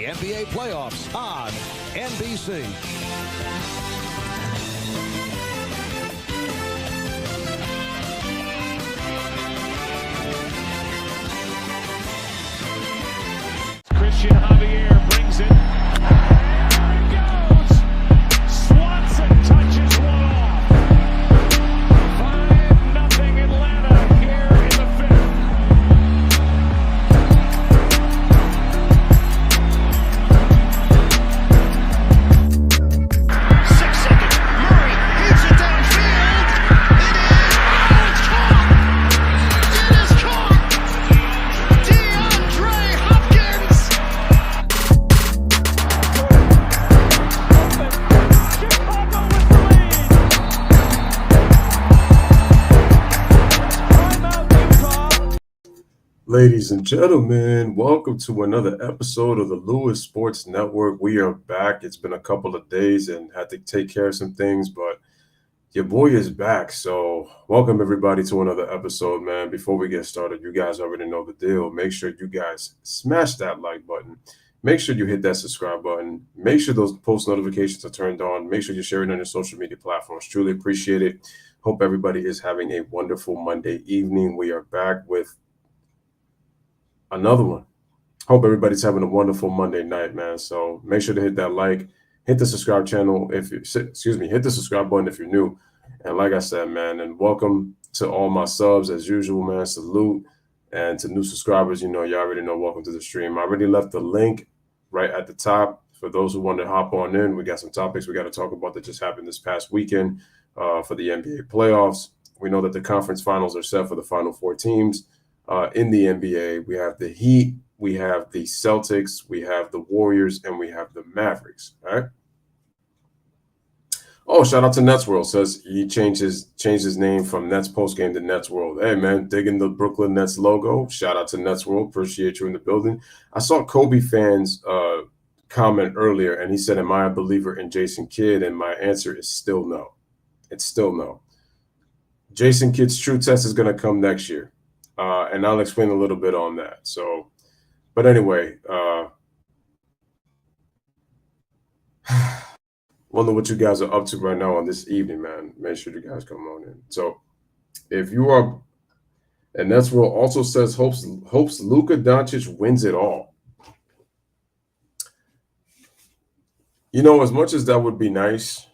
the NBA playoffs on NBC. Christian Javier brings it. There it goes! Swanson touches one off. 5-0 Atlanta here in the fifth. 6 seconds. Murray hits it downfield. It is caught! It is caught! DeAndre Hopkins! Chicago with the lead. Timeout, Utah. Ladies and gentlemen, welcome to another episode of the Lewis Sports Network. We are back. It's been a couple of days and had to take care of some things, but your boy is back. So welcome everybody to another episode, man. Before we get started, you guys already know the deal. Make sure you guys smash that like button. Make sure you hit that subscribe button. Make sure those post notifications are turned on. Make sure you share it on your social media platforms. Truly appreciate it. Hope everybody is having a wonderful Monday evening. We are back with another one. Hope everybody's having a wonderful Monday night, man. So make sure to hit that like, hit the subscribe channel if you hit the subscribe button if you're new. And like I said, man, and welcome to all my subs as usual, man. Salute. And to new subscribers, you already know, welcome to the stream. I already left the link right at the top for those who want to hop on in. We got some topics we got to talk about that just happened this past weekend for the NBA playoffs. We know that the conference finals are set for the final four teams. In the NBA, we have the Heat, we have the Celtics, we have the Warriors, and we have the Mavericks. All right. Oh, shout out to Nets World. Says he changed his name from Nets Postgame to Nets World. Hey, man, digging the Brooklyn Nets logo. Shout out to Nets World. Appreciate you in the building. I saw Kobe fans comment earlier, and he said, "Am I a believer in Jason Kidd?" And my answer is still no. It's still no. Jason Kidd's true test is going to come next year. And I'll explain a little bit on that. So, but anyway, wonder what you guys are up to right now on this evening, man. Make sure you guys come on in. So, if you are, and that's what also says hopes Luka Doncic wins it all. As much as that would be nice.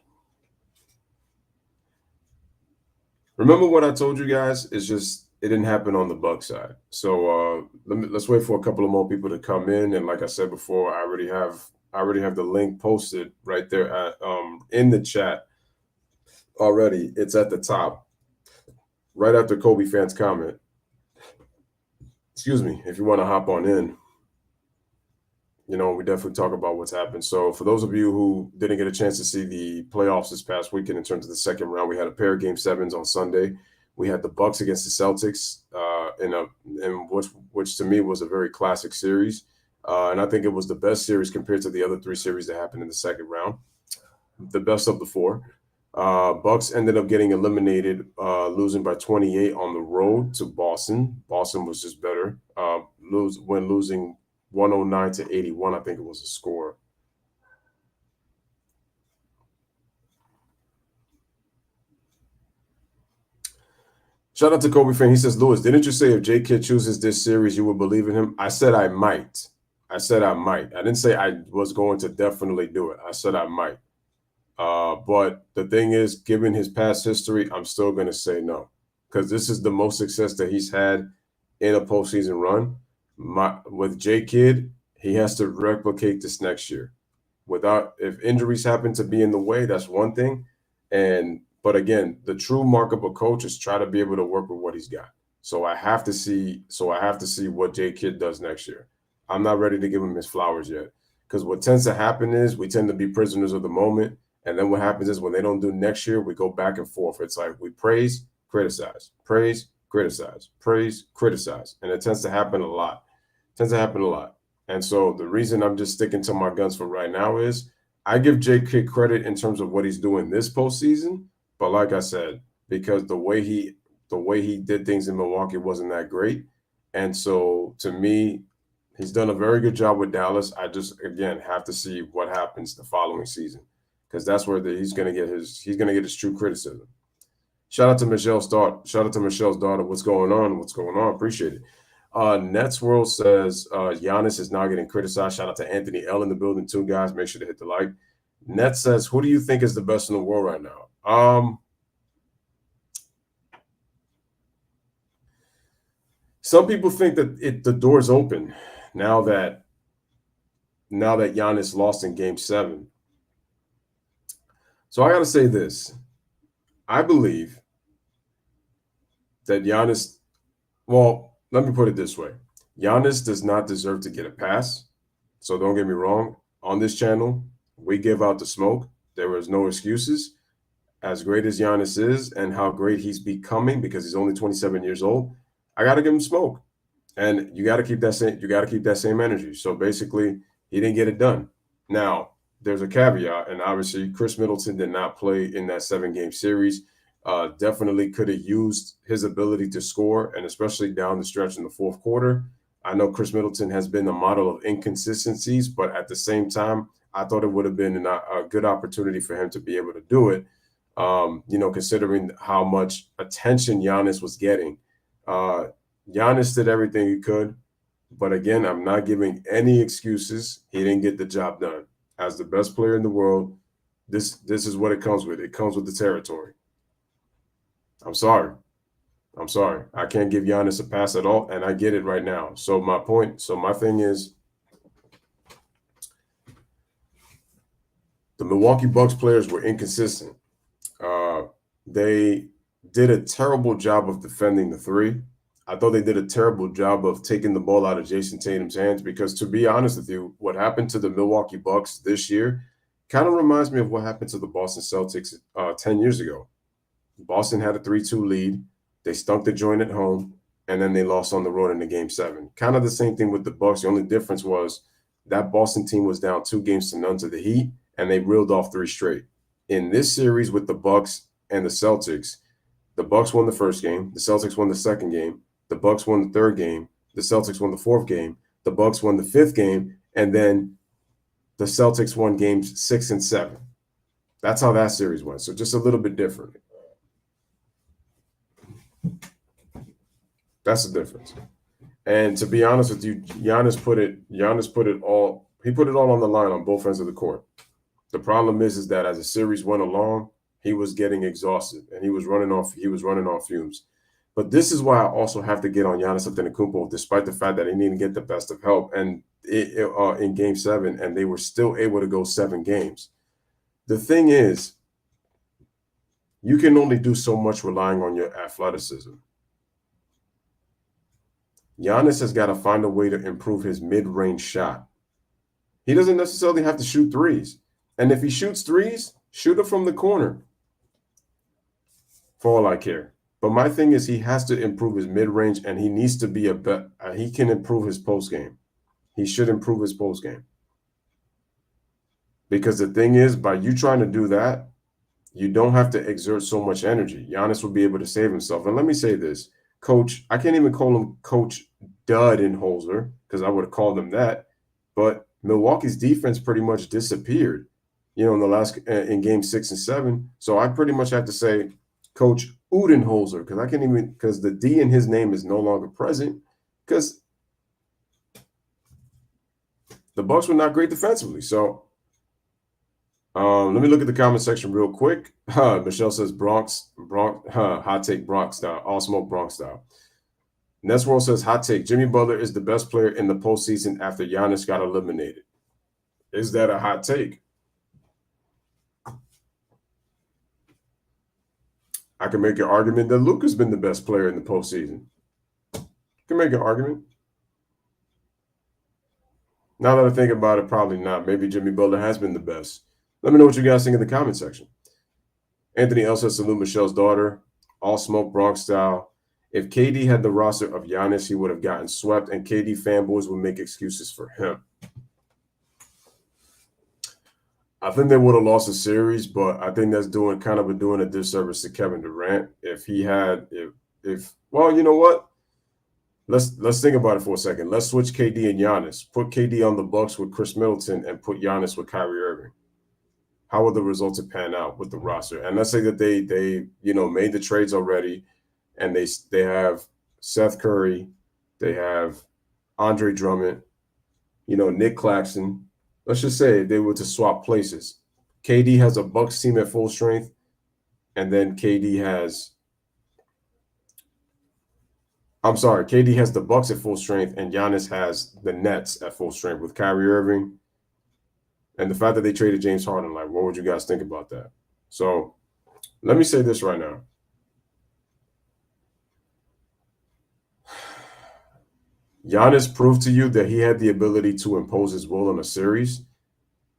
Remember what I told you guys? It's just it didn't happen on the Bucks side. So let's wait for a couple of more people to come in. And like I said before, I already have the link posted right there at in the chat already. It's at the top, right after Kobe fans comment. Excuse me, if you want to hop on in. We definitely talk about what's happened. So for those of you who didn't get a chance to see the playoffs this past weekend in terms of the second round, we had a pair of game sevens on Sunday. We had the Bucks against the Celtics in which to me was a very classic series. And I think it was the best series compared to the other three series that happened in the second round. The best of the four. Bucks ended up getting eliminated, losing by 28 on the road to Boston. Boston was just better. Losing 109 to 81, I think it was the score. Shout out to Kobe fan. He says, Lewis, didn't you say if J. Kidd chooses this series, you would believe in him? I said I might. I didn't say I was going to definitely do it. I said I might. But the thing is, given his past history, I'm still going to say no. Because this is the most success that he's had in a postseason run. With J. Kidd, he has to replicate this next year. If injuries happen to be in the way, that's one thing. But again, the true mark of a coach is try to be able to work with what he's got. So I have to see what J. Kidd does next year. I'm not ready to give him his flowers yet. Because what tends to happen is we tend to be prisoners of the moment. And then what happens is when they don't do next year, we go back and forth. It's like we praise, criticize, praise, criticize, praise, criticize. And it tends to happen a lot. And so the reason I'm just sticking to my guns for right now is I give J. Kidd credit in terms of what he's doing this postseason. But like I said, because the way he did things in Milwaukee wasn't that great. And so to me, He's done a very good job with Dallas. I just, again, have to see what happens the following season, because that's where he's going to get his true criticism. Shout out to Michelle's daughter. What's going on? What's going on? Appreciate it. Nets World says Giannis is now getting criticized. Shout out to Anthony L in the building too, guys. Make sure to hit the like. Net says, who do you think is the best in the world right now? Some people think that the door's open now that Giannis lost in Game 7. So I got to say this. I believe that Giannis, well, let me put it this way. Giannis does not deserve to get a pass. So don't get me wrong. On this channel, we give out the smoke. There was no excuses. As great as Giannis is and how great he's becoming, because he's only 27 years old, I got to give him smoke. And you got to keep that same energy. So basically, he didn't get it done. Now, there's a caveat, and obviously Chris Middleton did not play in that 7-game series. Definitely could have used his ability to score, and especially down the stretch in the fourth quarter. I know Chris Middleton has been a model of inconsistencies, but at the same time, I thought it would have been a good opportunity for him to be able to do it, considering how much attention Giannis was getting. Giannis did everything he could, but again, I'm not giving any excuses. He didn't get the job done. As the best player in the world, this is what it comes with. It comes with the territory. I'm sorry. I can't give Giannis a pass at all, and I get it right now. So my thing is, the Milwaukee Bucks players were inconsistent. They did a terrible job of defending the three. I thought they did a terrible job of taking the ball out of Jason Tatum's hands, because to be honest with you, what happened to the Milwaukee Bucks this year kind of reminds me of what happened to the Boston Celtics 10 years ago. Boston had a 3-2 lead. They stunk the joint at home, and then they lost on the road in the Game 7. Kind of the same thing with the Bucks. The only difference was that Boston team was down 2-0 to the Heat, and they reeled off 3 straight. In this series with the Bucks and the Celtics, the Bucks won the first game. The Celtics won the second game. The Bucks won the third game. The Celtics won the fourth game. The Bucks won the fifth game, and then the Celtics won games 6 and 7. That's how that series went. So just a little bit different. That's the difference. And to be honest with you, Giannis put it all on the line on both ends of the court. The problem is that as the series went along, he was getting exhausted and he was running off fumes. But this is why I also have to get on Giannis Antetokounmpo, despite the fact that he didn't get the best of help and in Game 7, and they were still able to go 7 games. The thing is, you can only do so much relying on your athleticism. Giannis has got to find a way to improve his mid-range shot. He doesn't necessarily have to shoot threes. And if he shoots threes, shoot it from the corner. For all I care. But my thing is, he has to improve his mid-range, and he needs to be he can improve his post game. He should improve his post game. Because the thing is, by you trying to do that, you don't have to exert so much energy. Giannis will be able to save himself. And let me say this, Coach, I can't even call him Coach Budenholzer, because I would have called him that. But Milwaukee's defense pretty much disappeared, in Game 6 and 7. So I pretty much have to say Coach Budenholzer, because the D in his name is no longer present, because the Bucks were not great defensively. So let me look at the comment section real quick. Michelle says Bronx, hot take Bronx style, all smoke Bronx style. Nets World says hot take, Jimmy Butler is the best player in the postseason after Giannis got eliminated. Is that a hot take? I can make an argument that Luka's been the best player in the postseason. Can make an argument. Now that I think about it, probably not. Maybe Jimmy Butler has been the best. Let me know what you guys think in the comment section. Anthony L says, salute Michelle's daughter. All smoke Bronx style. If KD had the roster of Giannis, he would have gotten swept, and KD fanboys would make excuses for him. I think they would have lost the series, but I think that's doing a disservice to Kevin Durant. Well, you know what? let's think about it for a second. Let's switch KD and Giannis. Put KD on the Bucks with Chris Middleton and put Giannis with Kyrie Irving. How would the results pan out with the roster? And let's say that they made the trades already, and they have Seth Curry, they have Andre Drummond, Nick Claxton. Let's just say they were to swap places. KD has a Bucks team at full strength, and then KD has the Bucks at full strength, and Giannis has the Nets at full strength with Kyrie Irving. And the fact that they traded James Harden, like, what would you guys think about that? So let me say this right now. Giannis proved to you that he had the ability to impose his will in a series,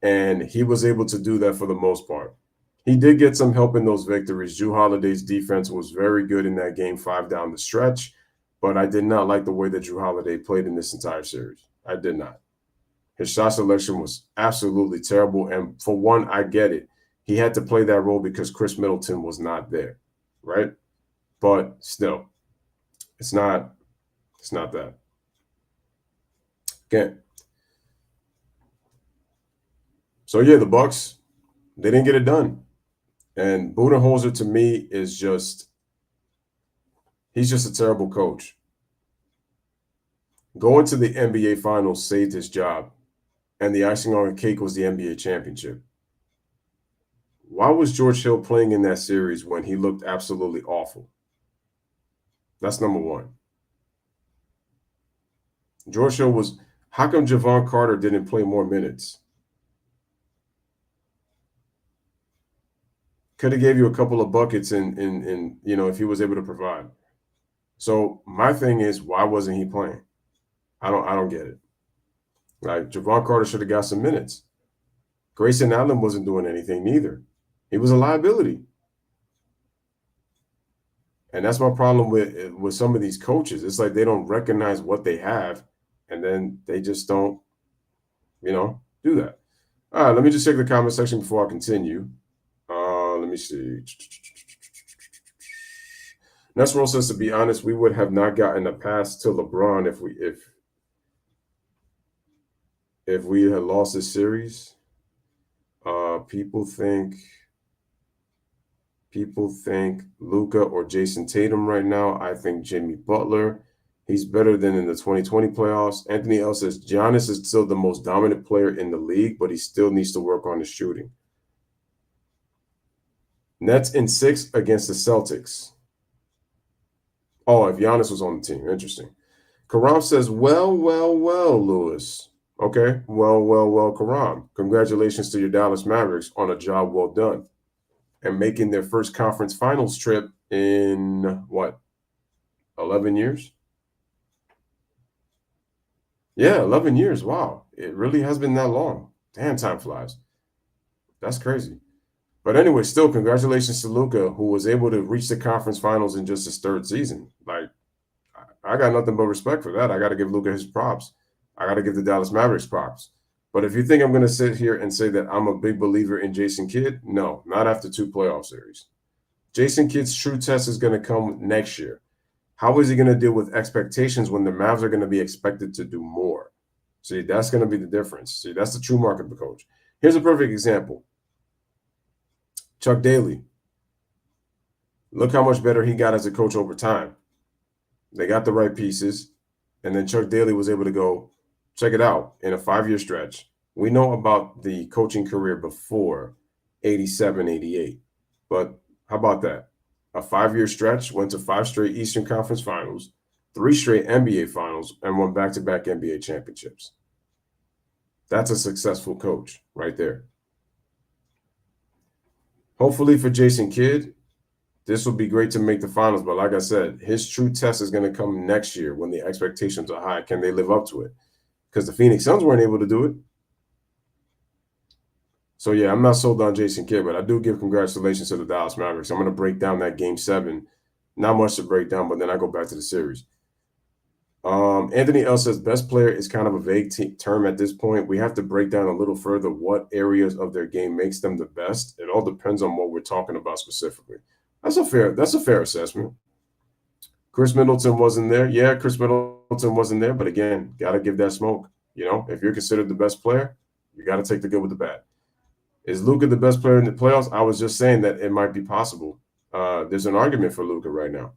and he was able to do that for the most part. He did get some help in those victories. Jrue Holiday's defense was very good in that game 5 down the stretch, but I did not like the way that Jrue Holiday played in this entire series. I did not. His shot selection was absolutely terrible. And for one, I get it. He had to play that role because Chris Middleton was not there, right? But still, it's not that. Okay. So yeah, the Bucks, they didn't get it done. And Budenholzer, to me, he's just a terrible coach. Going to the NBA Finals saved his job, and the icing on the cake was the NBA championship. Why was George Hill playing in that series when he looked absolutely awful? That's number one. George Hill was – how come Javon Carter didn't play more minutes? Could have gave you a couple of buckets in if he was able to provide. So my thing is, why wasn't he playing? I don't get it. Like, Javon Carter should have got some minutes. Grayson Allen wasn't doing anything neither. He was a liability. And that's my problem with some of these coaches. It's like they don't recognize what they have, and then they just don't, do that. All right, let me just check the comment section before I continue. Let me see. Nesro says, to be honest, we would have not gotten a pass to LeBron if we had lost this series. People think Luka or Jason Tatum right now. I think Jimmy Butler. He's better than in the 2020 playoffs. Anthony L says Giannis is still the most dominant player in the league, but he still needs to work on his shooting. Nets in 6 against the Celtics. Oh, if Giannis was on the team. Interesting. Karam says, well, Lewis. Okay. Well, Karam. Congratulations to your Dallas Mavericks on a job well done. And making their first conference finals trip in, 11 years? Yeah, 11 years. Wow. It really has been that long. Damn, time flies. That's crazy. But anyway, still, congratulations to Luka, who was able to reach the conference finals in just his 3rd season. Like, I got nothing but respect for that. I got to give Luka his props. I got to give the Dallas Mavericks props. But if you think I'm going to sit here and say that I'm a big believer in Jason Kidd, no, not after 2 playoff series. Jason Kidd's true test is going to come next year. How is he going to deal with expectations when the Mavs are going to be expected to do more? See, that's going to be the difference. See, that's the true mark of the coach. Here's a perfect example. Chuck Daly. Look how much better he got as a coach over time. They got the right pieces, and then Chuck Daly was able to go, check it out, in a 5-year stretch. We know about the coaching career before 87, 88. But how about that? A 5-year stretch, went to 5 straight Eastern Conference Finals, 3 straight NBA Finals, and won back-to-back NBA championships. That's a successful coach right there. Hopefully for Jason Kidd, this will be great to make the finals. But like I said, his true test is going to come next year when the expectations are high. Can they live up to it? Because the Phoenix Suns weren't able to do it. So, yeah, I'm not sold on Jason Kidd, but I do give congratulations to the Dallas Mavericks. I'm going to break down that Game 7. Not much to break down, but then I go back to the series. Anthony L says best player is kind of a vague term at this point. We have to break down a little further what areas of their game makes them the best. It all depends on what we're talking about specifically. That's a fair assessment. Chris Middleton wasn't there. Yeah, Chris Middleton wasn't there, but again, got to give that smoke. You know, if you're considered the best player, you got to take the good with the bad. Is Luka the best player in the playoffs? I was just saying that it might be possible. There's an argument for Luka right now.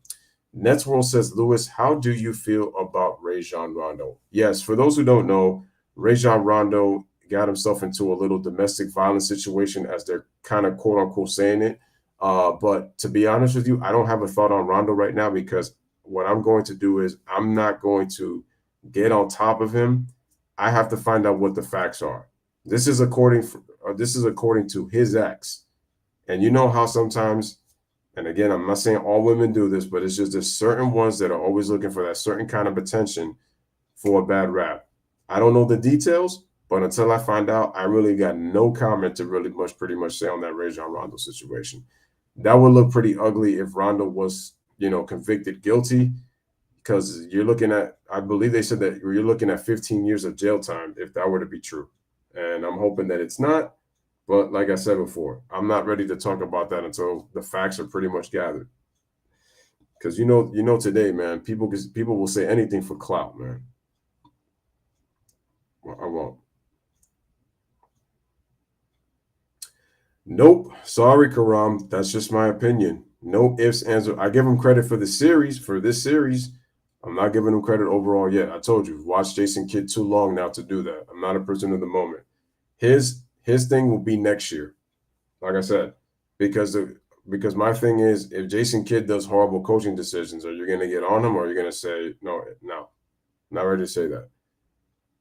Nets World says, Lewis, how do you feel about Rajon Rondo? Yes, for those who don't know, Rajon Rondo got himself into a little domestic violence situation, as they're kind of quote unquote saying it. But to be honest with you, I don't have a thought on Rondo right now, because what I'm going to do is I'm not going to get on top of him. I have to find out what the facts are. This is according to his ex. And you know how sometimes, and again, I'm not saying all women do this, but it's just there's certain ones that are always looking for that certain kind of attention for a bad rap. I don't know the details, but until I find out, I really got no comment to pretty much say on that Rajon Rondo situation. That would look pretty ugly if Rondo was, convicted guilty, because you're looking at, I believe they said that you're looking at 15 years of jail time if that were to be true. And I'm hoping that it's not. But like I said before, I'm not ready to talk about that until the facts are pretty much gathered. Because today, man, people will say anything for clout, man. Well, I won't. Nope. Sorry, Karam. That's just my opinion. No ifs, ands, or I give him credit for this series. I'm not giving him credit overall yet. I told you, watch Jason Kidd too long now to do that. I'm not a person of the moment. His thing will be next year, like I said, because my thing is, if Jason Kidd does horrible coaching decisions, are you going to get on him, or are you going to say no? Not ready to say that.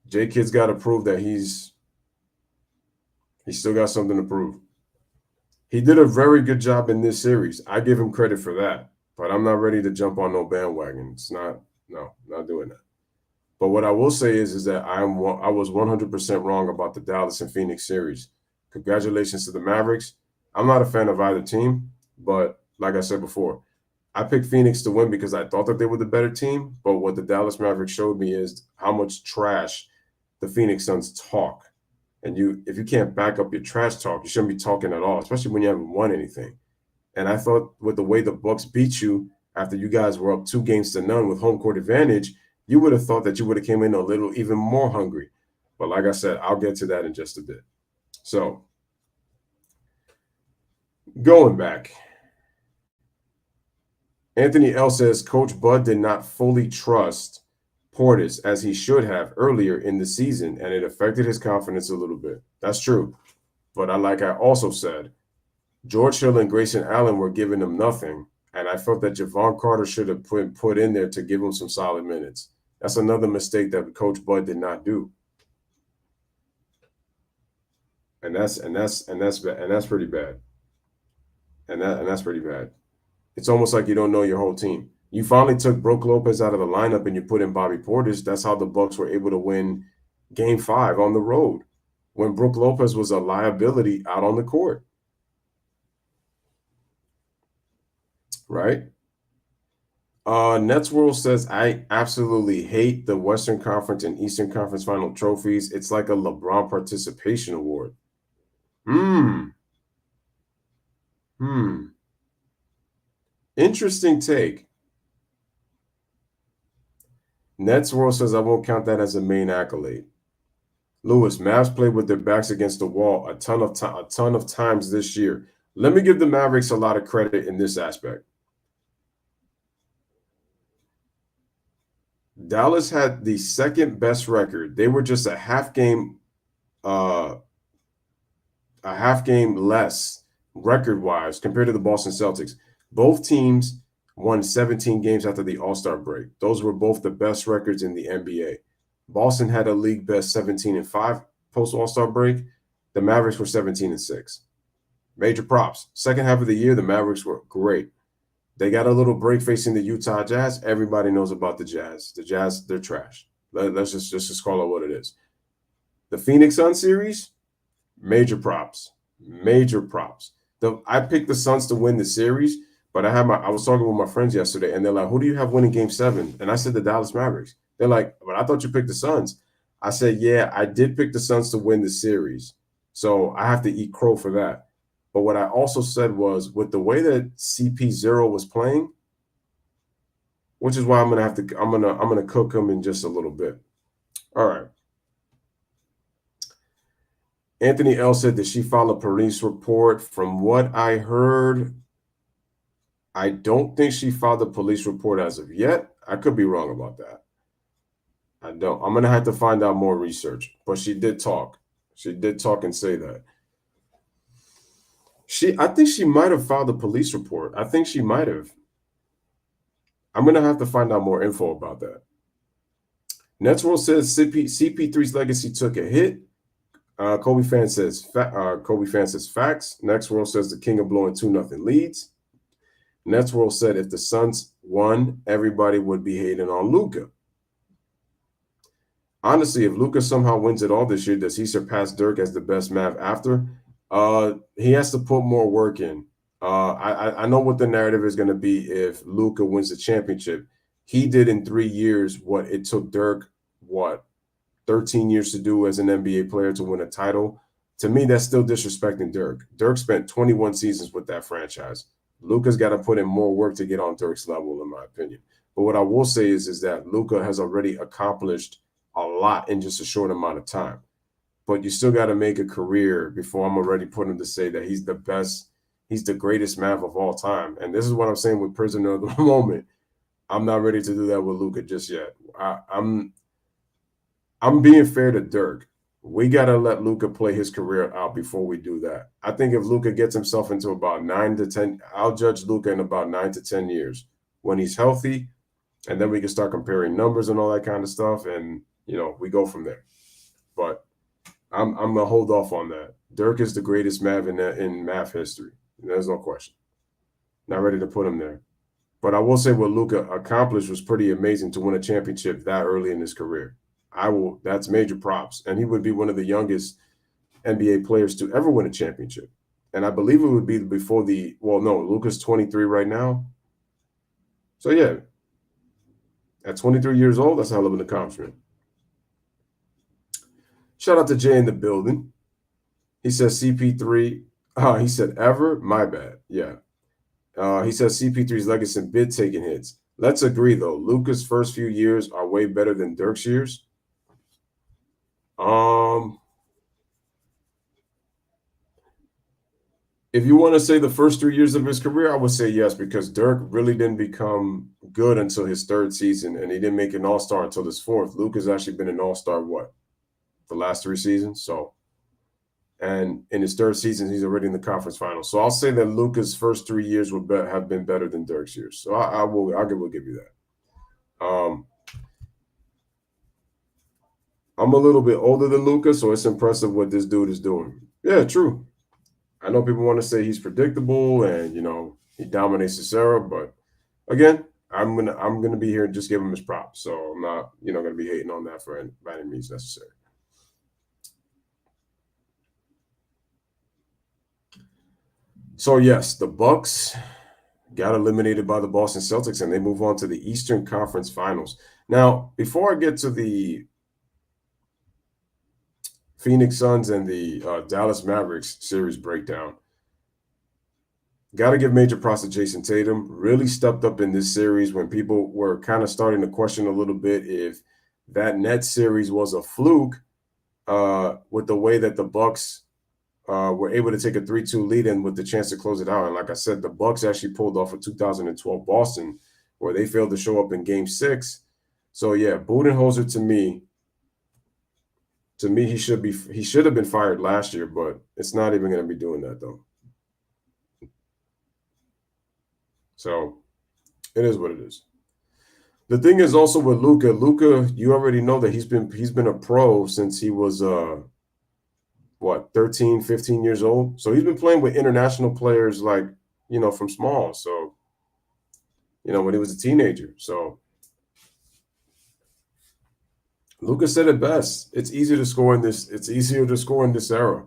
J Kidd's got to prove that he's still got something to prove. He did a very good job in this series. I give him credit for that, but I'm not ready to jump on no bandwagon. Not doing that. But what I will say is that I was 100% wrong about the Dallas and Phoenix series. Congratulations to the Mavericks. I'm not a fan of either team, but like I said before, I picked Phoenix to win because I thought that they were the better team. But what the Dallas Mavericks showed me is how much trash the Phoenix Suns talk. And if you can't back up your trash talk, you shouldn't be talking at all, especially when you haven't won anything. And I thought with the way the Bucks beat you after you guys were up 2-0 with home court advantage, you would have thought that you would have came in a little even more hungry. But like I said, I'll get to that in just a bit. So going back, Anthony L says Coach Bud did not fully trust Portis as he should have earlier in the season, and it affected his confidence a little bit. That's true. But like I also said, George Hill and Grayson Allen were giving him nothing, and I felt that Javon Carter should have put in there to give him some solid minutes. That's another mistake that Coach Bud did not do. And that's pretty bad. And that's pretty bad. It's almost like you don't know your whole team. You finally took Brook Lopez out of the lineup and you put in Bobby Portis. That's how the Bucks were able to win Game 5 on the road, when Brook Lopez was a liability out on the court. Right? Nets World says, I absolutely hate the Western Conference and Eastern Conference final trophies. It's like a LeBron participation award. Interesting take. Nets World says, I won't count that as a main accolade. Lewis, Mavs played with their backs against the wall a ton of times this year. Let me give the Mavericks a lot of credit in this aspect. Dallas had the second best record. They were just a half game less record-wise compared to the Boston Celtics. Both teams won 17 games after the All-Star break. Those were both the best records in the NBA. Boston had a league best 17-5 post All-Star break. The Mavericks were 17-6. Major props. Second half of the year, the Mavericks were great. They got a little break facing the Utah Jazz. Everybody knows about the Jazz. The Jazz, they're trash. Let's just call it what it is. The Phoenix Suns series, major props. Major props. I picked the Suns to win the series, but I was talking with my friends yesterday, and they're like, who do you have winning Game 7? And I said the Dallas Mavericks. They're like, but I thought you picked the Suns. I said, yeah, I did pick the Suns to win the series. So I have to eat crow for that. But what I also said was, with the way that CP0 was playing, which is why I'm gonna cook him in just a little bit. All right. Anthony L said that she filed a police report. From what I heard, I don't think she filed a police report as of yet. I could be wrong about that. I don't. I'm gonna have to find out more research. But she did talk. She did talk and say that. I think she might have filed a police report. I think she might have. I'm gonna have to find out more info about that. Nets World says CP3's legacy took a hit. Kobe fan says facts. Next World says the King of blowing 2-0 leads. Nets World said if the Suns won, everybody would be hating on Luka. Honestly, if Luka somehow wins it all this year, does he surpass Dirk as the best Mav after? He has to put more work in. I know what the narrative is going to be if Luka wins the championship. He did in 3 years what it took Dirk, 13 years to do as an NBA player to win a title. To me, that's still disrespecting Dirk. Dirk spent 21 seasons with that franchise. Luka's got to put in more work to get on Dirk's level, in my opinion. But what I will say is that Luka has already accomplished a lot in just a short amount of time. But you still got to make a career before I'm already putting him to say that he's the best, he's the greatest Mav of all time. And this is what I'm saying with Prisoner of the Moment. I'm not ready to do that with Luka just yet. I'm being fair to Dirk. We got to let Luka play his career out before we do that. I think if Luka gets himself into about 9 to 10, I'll judge Luka in about 9 to 10 years when he's healthy, and then we can start comparing numbers and all that kind of stuff, and we go from there. But I'm gonna hold off on that. Dirk is the greatest Mav in Mav history. There's no question. Not ready to put him there. But I will say what Luka accomplished was pretty amazing to win a championship that early in his career. That's major props. And he would be one of the youngest NBA players to ever win a championship. And I believe it would be before Luka's 23 right now. So yeah, at 23 years old, that's a hell of an accomplishment. Shout out to Jay in the building. He says CP3. He said ever? My bad. Yeah. He says CP3's legacy and bid taking hits. Let's agree, though. Luka's first few years are way better than Dirk's years. If you want to say the first 3 years of his career, I would say yes, because Dirk really didn't become good until his third season, and he didn't make an all-star until his fourth. Luka's actually been an all-star, the last 3 seasons? And in his third season, he's already in the conference finals. So I'll say that Luka's first 3 years would have been better than Dirk's years. So I will give you that. I'm a little bit older than Luka, so it's impressive what this dude is doing. Yeah, true. I know people want to say he's predictable and he dominates the era, but again, I'm gonna be here and just give him his props. So I'm not gonna be hating on that by any means necessary. So yes, the Bucks got eliminated by the Boston Celtics, and they move on to the Eastern Conference Finals. Now, before I get to the Phoenix Suns and the Dallas Mavericks series breakdown, got to give major props to Jason Tatum. Really stepped up in this series when people were kind of starting to question a little bit if that Nets series was a fluke with the way that the Bucks were able to take a 3-2 lead in with the chance to close it out. And like I said, the Bucks actually pulled off a 2012 Boston where they failed to show up in Game 6. So yeah, Budenholzer to me, he should have been fired last year, but it's not even going to be doing that though. So it is what it is. The thing is also with Luka. Luka, you already know that he's been a pro since he was 13, 15 years old. So he's been playing with international players from small. So, when he was a teenager. So Luka said it best. It's easier to score in this era.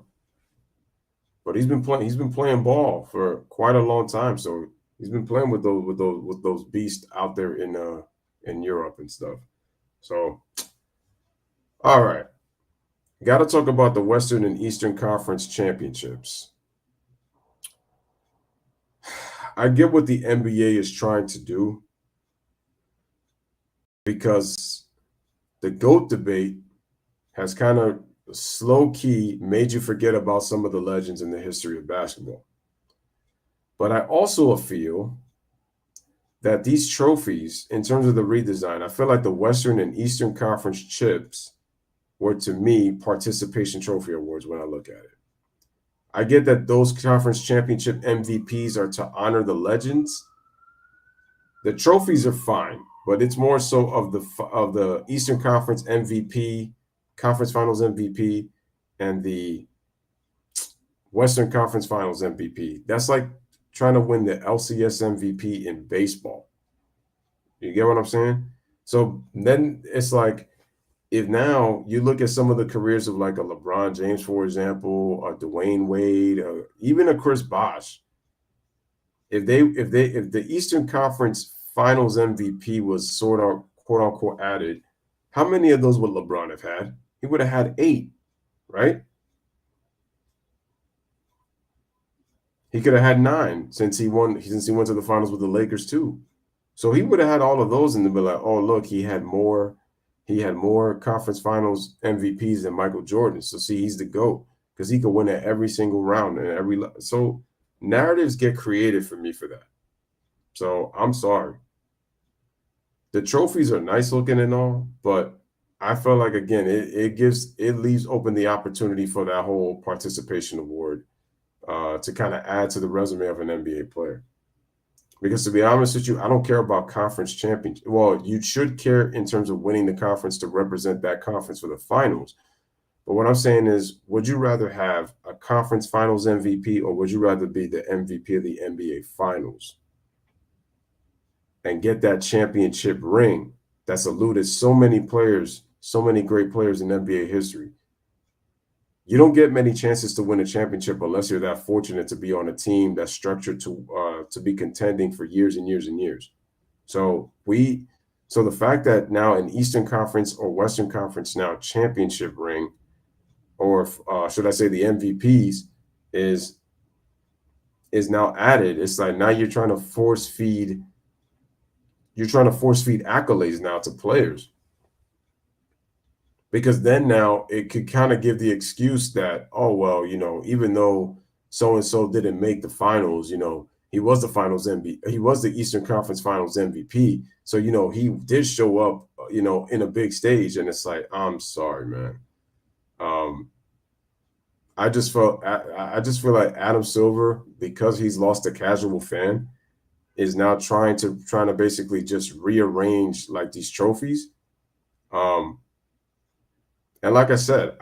But he's been playing ball for quite a long time. So he's been playing with those beasts out there in Europe and stuff. So all right. Got to talk about the Western and Eastern Conference Championships. I get what the NBA is trying to do. because the GOAT debate has kind of slow key made you forget about some of the legends in the history of basketball. But I also feel that these trophies, in terms of the redesign, I feel like the Western and Eastern Conference chips were, to me, participation trophy awards when I look at it. I get that those conference championship MVPs are to honor the legends. The trophies are fine, but it's more so of the Eastern Conference MVP, Conference Finals MVP, and the Western Conference Finals MVP. That's like trying to win the LCS MVP in baseball. You get what I'm saying? So then it's like, if now you look at some of the careers of like a LeBron James, for example, or Dwayne Wade, or even a Chris Bosh, if the Eastern Conference Finals MVP was sort of quote unquote added, how many of those would LeBron have had? He would have had 8, right? He could have had 9 since he went to the finals with the Lakers too. So he would have had all of those and they'd be like, oh look, he had more conference finals MVPs than Michael Jordan. So see, he's the GOAT because he could win at every single round and so narratives get created for me for that. So I'm sorry. The trophies are nice looking and all, but I feel like again, it leaves open the opportunity for that whole participation award to kind of add to the resume of an NBA player. Because to be honest with you, I don't care about conference championship. Well, you should care in terms of winning the conference to represent that conference for the finals. But what I'm saying is, would you rather have a conference finals MVP or would you rather be the MVP of the NBA finals and get that championship ring that's eluded so many players, so many great players in NBA history? You don't get many chances to win a championship unless you're that fortunate to be on a team that's structured to be contending for years and years and years. So the fact that now an Eastern Conference or Western Conference now championship ring, or should I say the MVPs is now added. It's like now you're trying to force feed accolades now to players. Because then now it could kind of give the excuse that, oh, well, even though so-and-so didn't make the finals, he was the finals MVP. He was the Eastern Conference Finals MVP. So, he did show up, in a big stage. And it's like, I'm sorry, man. I just feel like Adam Silver, because he's lost a casual fan, is now trying to basically just rearrange like these trophies. And like I said,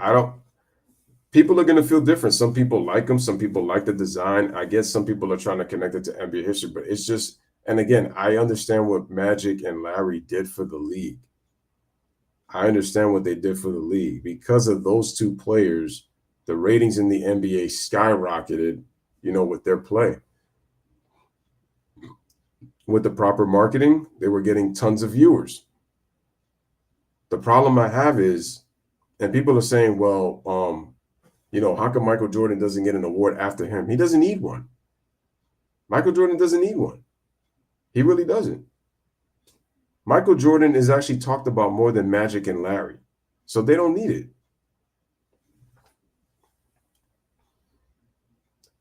people are going to feel different. Some people like them. Some people like the design. I guess some people are trying to connect it to NBA history, but it's just, and again, I understand what Magic and Larry did for the league. I understand what they did for the league. Because of those two players, the ratings in the NBA skyrocketed, with their play. With the proper marketing, they were getting tons of viewers. The problem I have is, and people are saying, well, how come Michael Jordan doesn't get an award after him? He doesn't need one. Michael Jordan doesn't need one. He really doesn't. Michael Jordan is actually talked about more than Magic and Larry. So they don't need it.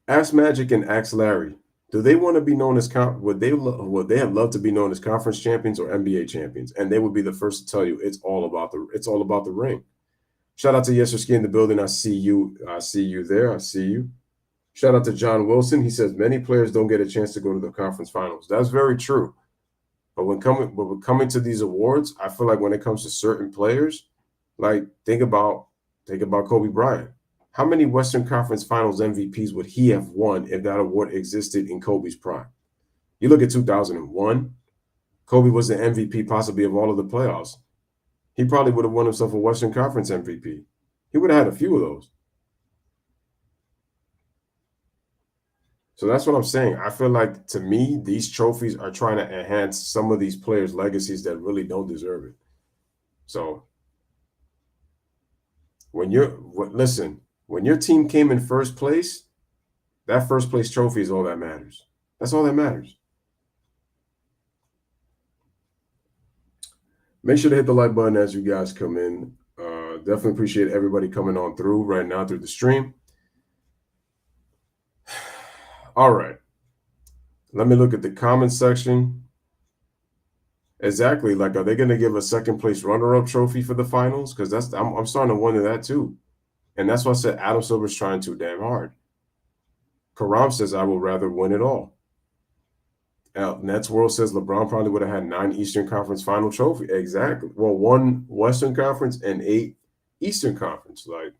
Ask Magic and ask Larry. Do they want to be known as would they have loved to be known as conference champions or NBA champions? And they would be the first to tell you it's all about the ring. Shout out to Yesterski in the building. I see you there. I see you. Shout out to John Wilson. He says many players don't get a chance to go to the conference finals. That's very true. But when coming to these awards, I feel like when it comes to certain players, like think about Kobe Bryant. How many Western Conference Finals MVPs would he have won if that award existed in Kobe's prime? You look at 2001, Kobe was the MVP possibly of all of the playoffs. He probably would have won himself a Western Conference MVP. He would have had a few of those. So that's what I'm saying. I feel like, to me, these trophies are trying to enhance some of these players' legacies that really don't deserve it. So when your team came in first place, that first place trophy is all that matters. That's all that matters. Make sure to hit the like button as you guys come in. Definitely appreciate everybody coming on through right now through the stream. All right. Let me look at the comment section. Exactly. Like, are they going to give a second place runner-up trophy for the finals? Because I'm starting to wonder that too. And that's why I said Adam Silver's trying too damn hard. Karam says, I would rather win it all. Nets World says LeBron probably would have had 9 Eastern Conference final trophy. Exactly. Well, 1 Western Conference and 8 Eastern Conference. Like,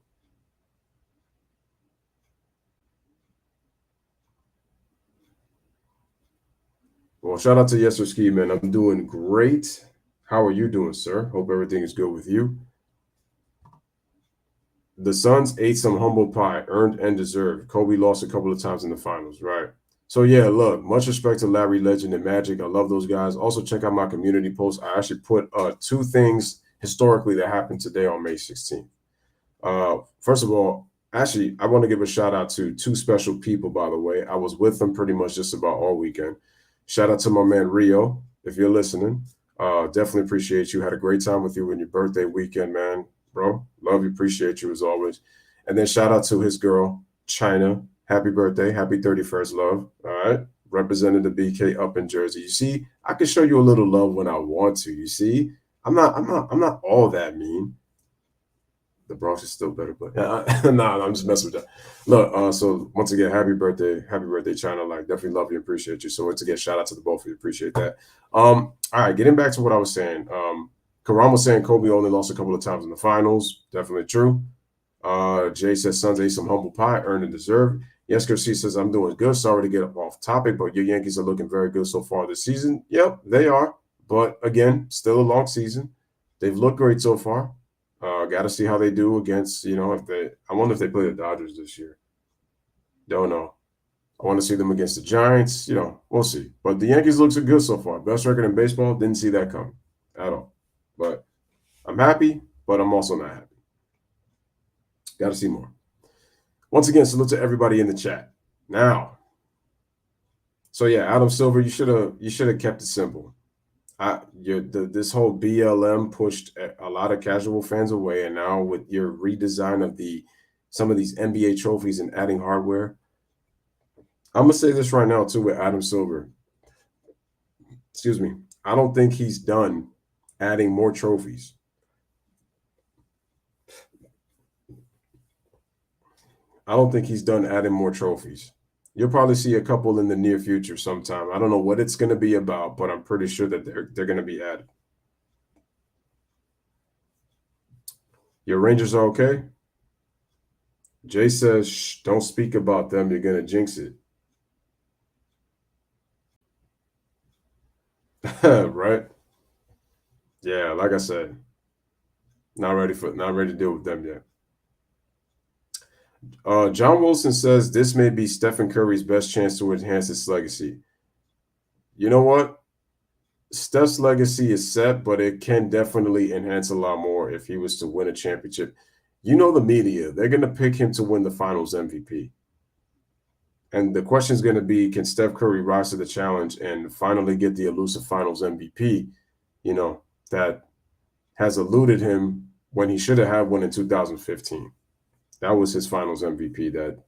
well, shout out to Yesser Ski, man. I'm doing great. How are you doing, sir? Hope everything is good with you. The Suns ate some humble pie, earned and deserved. Kobe lost a couple of times in the finals, right? So, yeah, look, much respect to Larry Legend and Magic. I love those guys. Also, check out my community post. I actually put 2 things historically that happened today on May 16th. First of all, actually, I want to give a shout out to 2 special people, by the way. I was with them pretty much just about all weekend. Shout out to my man Rio, if you're listening. Definitely appreciate you. Had a great time with you in your birthday weekend, man. Bro, love you, appreciate you as always. And then shout out to his girl, China. Happy birthday, happy 31st, love. All right, representing the BK up in Jersey. You see, I can show you a little love when I want to. You see, I'm not all that mean. The Bronx is still better, but nah, I'm just messing with that. Look, so once again, happy birthday, China. Like, definitely love you, appreciate you. So once again, shout out to the both of you, appreciate that. All right, getting back to what I was saying. Karam was saying Kobe only lost a couple of times in the finals. Definitely true. Jay says Suns ate some humble pie, earned and deserved. Yes, C says I'm doing good. Sorry to get off topic, but your Yankees are looking very good so far this season. Yep, they are. But again, still a long season. They've looked great so far. Got to see how they do against, I wonder if they play the Dodgers this year. Don't know. I want to see them against the Giants. We'll see. But the Yankees looks good so far. Best record in baseball. Didn't see that coming at all. But I'm happy, but I'm also not happy. Got to see more. Once again, salute to everybody in the chat. Now, so yeah, Adam Silver, you should have kept it simple. This whole BLM pushed a lot of casual fans away, and now with your redesign of some of these NBA trophies and adding hardware, I'm gonna say this right now too with Adam Silver. Excuse me, I don't think he's done adding more trophies. I don't think he's done adding more trophies. You'll probably see a couple in the near future sometime. I don't know what it's going to be about, but I'm pretty sure that they're going to be added. Your Rangers are okay? Jay says, shh, don't speak about them. You're going to jinx it. Right? Yeah, like I said, not ready to deal with them yet. John Wilson says this may be Stephen Curry's best chance to enhance his legacy. You know what? Steph's legacy is set, but it can definitely enhance a lot more if he was to win a championship. The media, they're going to pick him to win the finals MVP. And the question is going to be, can Steph Curry rise to the challenge and finally get the elusive finals MVP, that has eluded him when he should have had one in 2015. That was his finals MVP that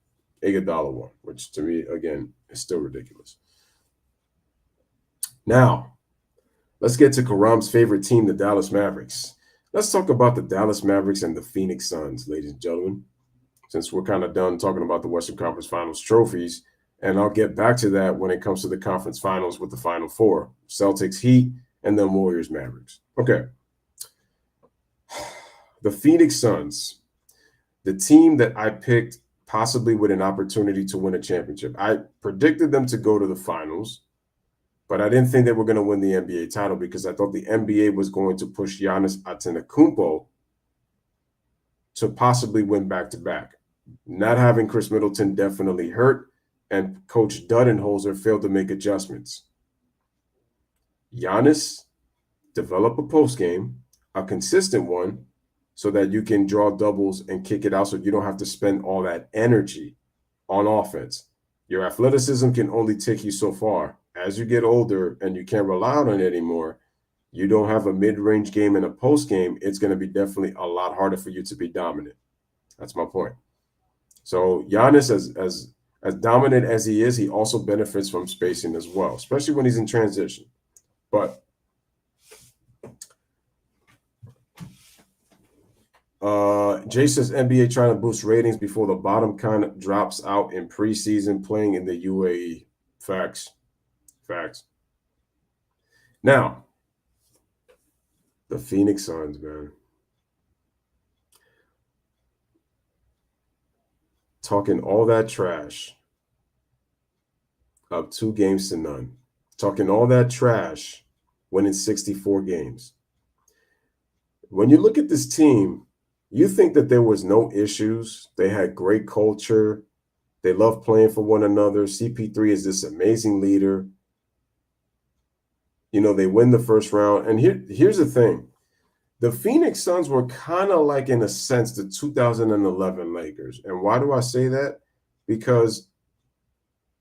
Iguodala won, which to me, again, is still ridiculous. Now, let's get to Karam's favorite team, the Dallas Mavericks. Let's talk about the Dallas Mavericks and the Phoenix Suns, ladies and gentlemen, since we're kind of done talking about the Western Conference Finals trophies. And I'll get back to that when it comes to the conference finals with the Final Four, Celtics, Heat, and then Warriors, Mavericks. Okay. The Phoenix Suns, the team that I picked possibly with an opportunity to win a championship. I predicted them to go to the finals, but I didn't think they were going to win the NBA title because I thought the NBA was going to push Giannis Antetokounmpo to possibly win back-to-back. Not having Chris Middleton definitely hurt, and Coach Budenholzer failed to make adjustments. Giannis, develop a post game, a consistent one, so that you can draw doubles and kick it out so you don't have to spend all that energy on offense. Your athleticism can only take you so far. As you get older and you can't rely on it anymore, You don't have a mid-range game and a post game, it's going to be definitely a lot harder for you to be dominant. That's my point. So Giannis, as dominant as he is, he also benefits from spacing as well, especially when he's in transition. But Jay says NBA trying to boost ratings before the bottom kind of drops out in preseason playing in the UAE. Facts. Now, the Phoenix Suns, man. Talking all that trash. Up 2-0. Talking all that trash, winning 64 games. When you look at this team, you think that there was no issues. They had great culture. They love playing for one another. CP3 is this amazing leader. You know, they win the first round. And here's the thing. The Phoenix Suns were kind of like, in a sense, the 2011 Lakers. And why do I say that? Because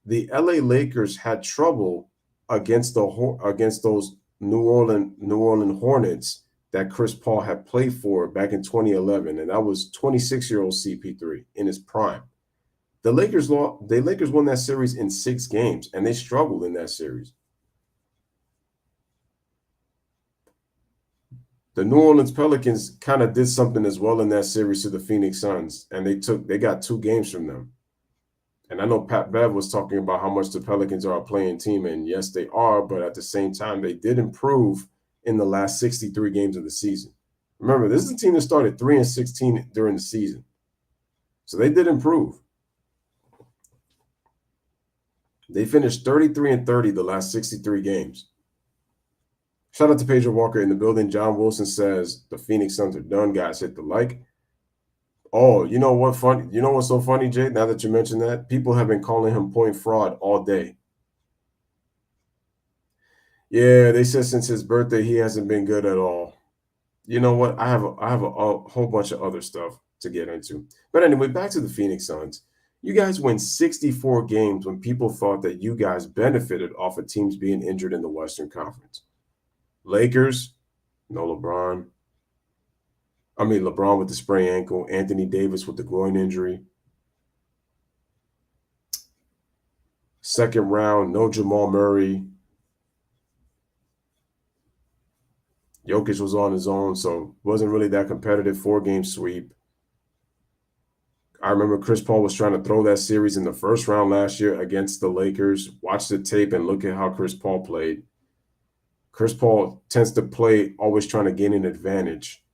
the LA Lakers had trouble against those New Orleans Hornets that Chris Paul had played for back in 2011, and that was 26-year-old CP3 in his prime. The Lakers won that series in 6 games, and they struggled in that series. The New Orleans Pelicans kind of did something as well in that series to the Phoenix Suns, and they got 2 games from them. And I know Pat Bev was talking about how much the Pelicans are a playing team, and yes, they are, but at the same time, they did improve in the last 63 games of the season. Remember, this is a team that started 3-16 during the season. So they did improve. They finished 33-30 the last 63 games. Shout out to Pedro Walker in the building. John Wilson says the Phoenix Suns are done. Guys, hit the like. Oh, you know what funny? You know what's so funny, Jay? Now that you mentioned that, people have been calling him point fraud all day. Yeah, they said since his birthday he hasn't been good at all. You know what? I have a whole bunch of other stuff to get into. But anyway, back to the Phoenix Suns. You guys win 64 games when people thought that you guys benefited off of teams being injured in the Western Conference. Lakers, no LeBron. I mean, LeBron with the sprained ankle, Anthony Davis with the groin injury. Second round, no Jamal Murray. Jokic was on his own, so wasn't really that competitive. 4-game sweep. I remember Chris Paul was trying to throw that series in the first round last year against the Lakers. Watch the tape and look at how Chris Paul played. Chris Paul tends to play always trying to gain an advantage,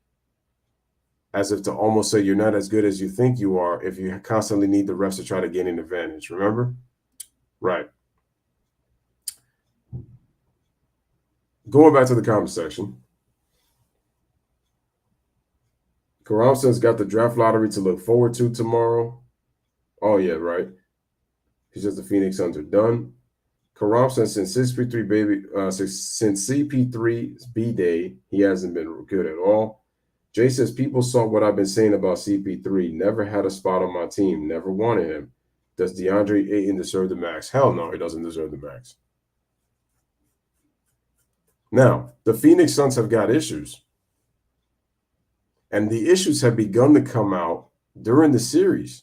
as if to almost say you're not as good as you think you are if you constantly need the refs to try to gain an advantage. Remember? Right. Going back to the comment section. Karam says got the draft lottery to look forward to tomorrow. Oh, yeah, right. He says the Phoenix Suns are done. Karam says since CP3's B-Day, he hasn't been good at all. Jay says people saw what I've been saying about CP3. Never had a spot on my team. Never wanted him. Does DeAndre Ayton deserve the max? Hell no, he doesn't deserve the max. Now, the Phoenix Suns have got issues. And the issues have begun to come out during the series.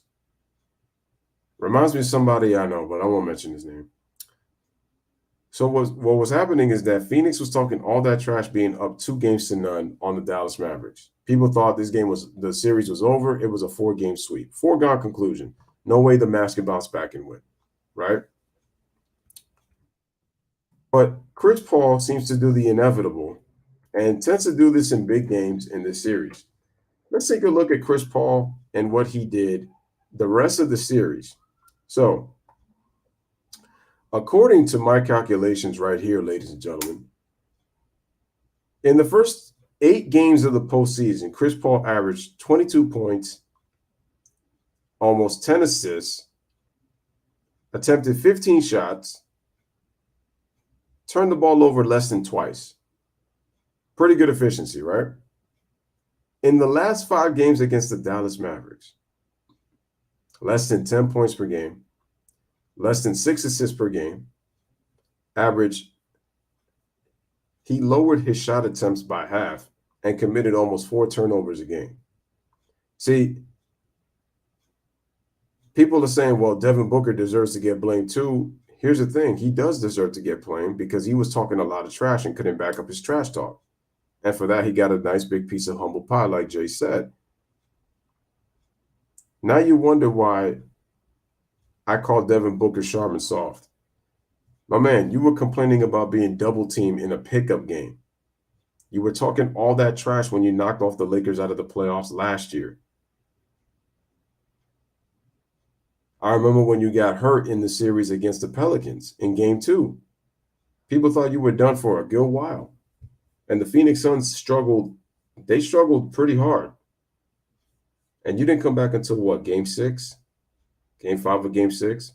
Reminds me of somebody I know, but I won't mention his name. So what was happening is that Phoenix was talking all that trash being up 2-0 on the Dallas Mavericks. People thought the series was over. It was a 4-game sweep. Foregone conclusion. No way the Mavs can bounce back and win, right? But Chris Paul seems to do the inevitable and tends to do this in big games in this series. Let's take a look at Chris Paul and what he did the rest of the series. So, according to my calculations right here, ladies and gentlemen, in the first 8 games of the postseason, Chris Paul averaged 22 points, almost 10 assists, attempted 15 shots, turned the ball over less than twice. Pretty good efficiency, right? In the last 5 games against the Dallas Mavericks, less than 10 points per game, less than 6 assists per game, average He lowered his shot attempts by half and committed almost 4 turnovers a game. See, people are saying, well, Devin Booker deserves to get blamed too. Here's the thing. He does deserve to get blamed because he was talking a lot of trash and couldn't back up his trash talk. And for that, he got a nice big piece of humble pie, like Jay said. Now you wonder why I called Devin Booker sharp and soft. My man, you were complaining about being double teamed in a pickup game. You were talking all that trash when you knocked off the Lakers out of the playoffs last year. I remember when you got hurt in the series against the Pelicans in game 2. People thought you were done for a good while. And the Phoenix Suns struggled. They struggled pretty hard. And you didn't come back until what, game 6? Game 5 of game 6?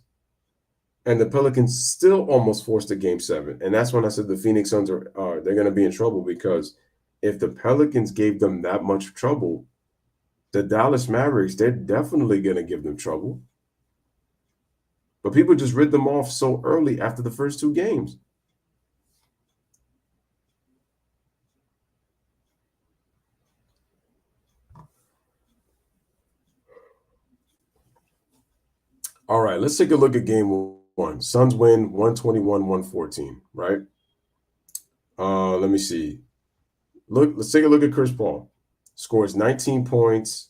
And the Pelicans still almost forced a game 7. And that's when I said the Phoenix Suns they're going to be in trouble, because if the Pelicans gave them that much trouble, the Dallas Mavericks, they're definitely going to give them trouble. But people just rid them off so early after the first 2 games. All right, let's take a look at game 1. Suns win 121-114, right? Let me see. Let's take a look at Chris Paul. Scores 19 points,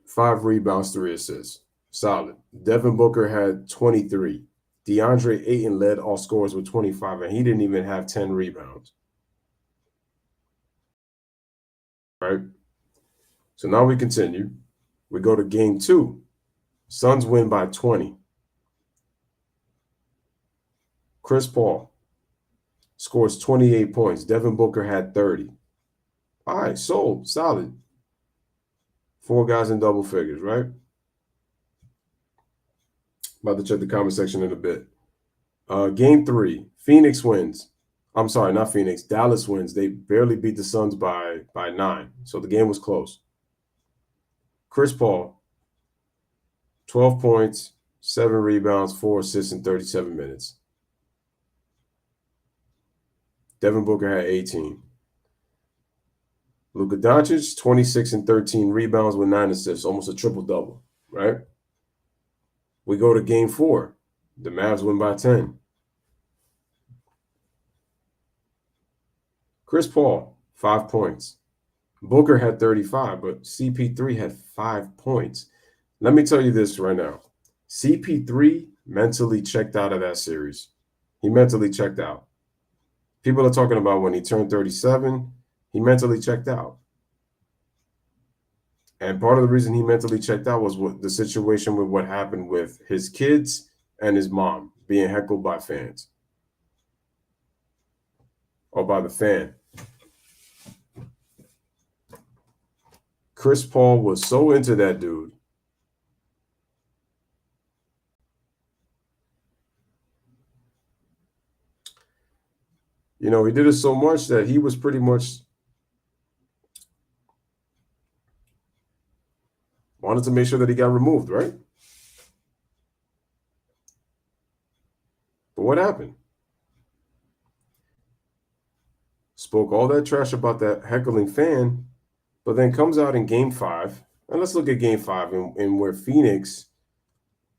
5 rebounds, 3 assists. Solid. Devin Booker had 23. DeAndre Ayton led all scorers with 25, and he didn't even have 10 rebounds. Right? So now we continue. We go to game 2. Suns win by 20. Chris Paul scores 28 points. Devin Booker had 30. All right, sold. Solid. 4 guys in double figures, right? About to check the comment section in a bit. Game 3, Phoenix wins. I'm sorry, not Phoenix. Dallas wins. They barely beat the Suns by 9. So the game was close. Chris Paul, 12 points, 7 rebounds, 4 assists in 37 minutes. Devin Booker had 18. Luka Doncic, 26 and 13 rebounds with 9 assists, almost a triple-double, right? We go to game 4. The Mavs win by 10. Chris Paul, 5 points. Booker had 35, but CP3 had 5 points. Let me tell you this right now. CP3 mentally checked out of that series. He mentally checked out. People are talking about when he turned 37, he mentally checked out. And part of the reason he mentally checked out was the situation with what happened with his kids and his mom being heckled by fans. Or by the fan. Chris Paul was so into that dude. You know, he did it so much that he was pretty much wanted to make sure that he got removed, right? But what happened? Spoke all that trash about that heckling fan, but then comes out in game 5. And let's look at game 5 and where Phoenix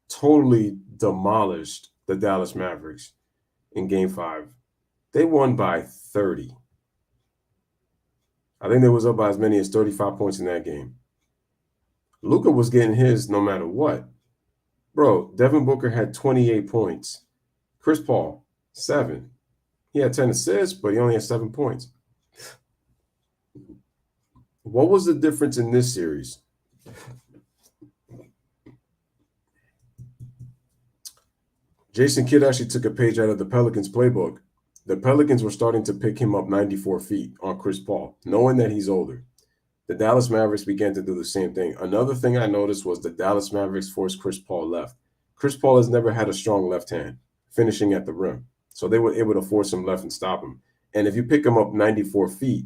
totally demolished the Dallas Mavericks in game 5. They won by 30. I think they was up by as many as 35 points in that game. Luka was getting his no matter what. Bro, Devin Booker had 28 points. Chris Paul, 7. He had 10 assists, but he only had 7 points. What was the difference in this series? Jason Kidd actually took a page out of the Pelicans playbook. The Pelicans were starting to pick him up 94 feet on Chris Paul, knowing that he's older. The Dallas Mavericks began to do the same thing. Another thing I noticed was the Dallas Mavericks forced Chris Paul left. Chris Paul has never had a strong left hand, finishing at the rim. So they were able to force him left and stop him. And if you pick him up 94 feet,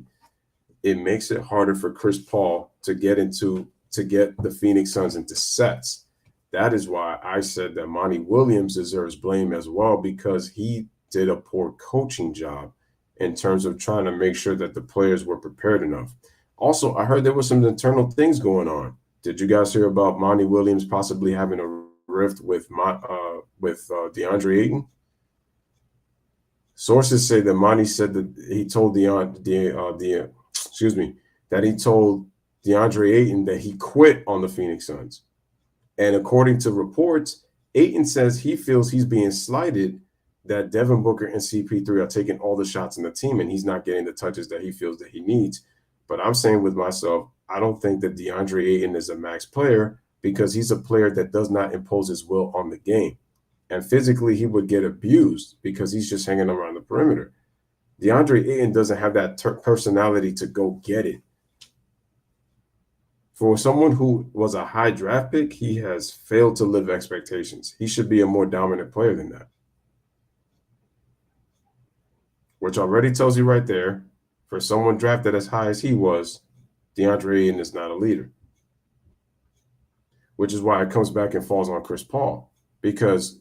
it makes it harder for Chris Paul to get the Phoenix Suns into sets. That is why I said that Monty Williams deserves blame as well, because he did a poor coaching job in terms of trying to make sure that the players were prepared enough. Also, I heard there were some internal things going on. Did you guys hear about Monty Williams possibly having a rift with DeAndre Ayton? Sources say that Monty said that he told that he told DeAndre Ayton that he quit on the Phoenix Suns. And according to reports, Ayton says he feels he's being slighted, that Devin Booker and CP3 are taking all the shots in the team and he's not getting the touches that he feels that he needs. But I'm saying with myself, I don't think that DeAndre Ayton is a max player because he's a player that does not impose his will on the game. And physically, he would get abused because he's just hanging around the perimeter. DeAndre Ayton doesn't have that personality to go get it. For someone who was a high draft pick, he has failed to live expectations. He should be a more dominant player than that. Which already tells you right there, for someone drafted as high as he was, DeAndre Ayton is not a leader. Which is why it comes back and falls on Chris Paul. Because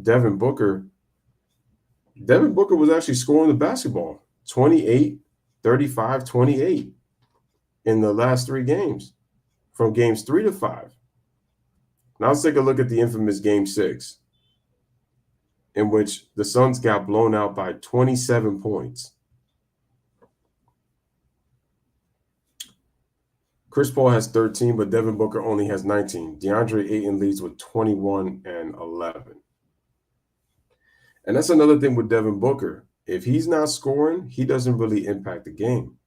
Devin Booker was actually scoring the basketball 28, 35, 28 in the last 3 games, from games 3 to 5. Now let's take a look at the infamous game 6, in which the Suns got blown out by 27 points. Chris Paul has 13, but Devin Booker only has 19. DeAndre Ayton leads with 21 and 11. And that's another thing with Devin Booker. If he's not scoring, he doesn't really impact the game.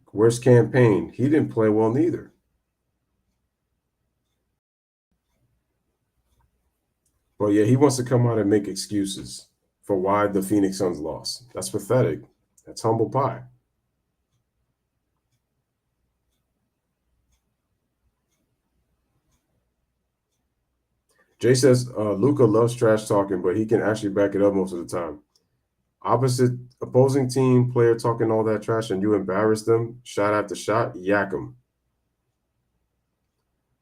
Where's Cam Payne? He didn't play well neither. But yeah, he wants to come out and make excuses for why the Phoenix Suns lost. That's pathetic. That's humble pie. Jay says Luka loves trash talking, but he can actually back it up most of the time. Opposing team player talking all that trash and you embarrass them, shot after shot, yak them.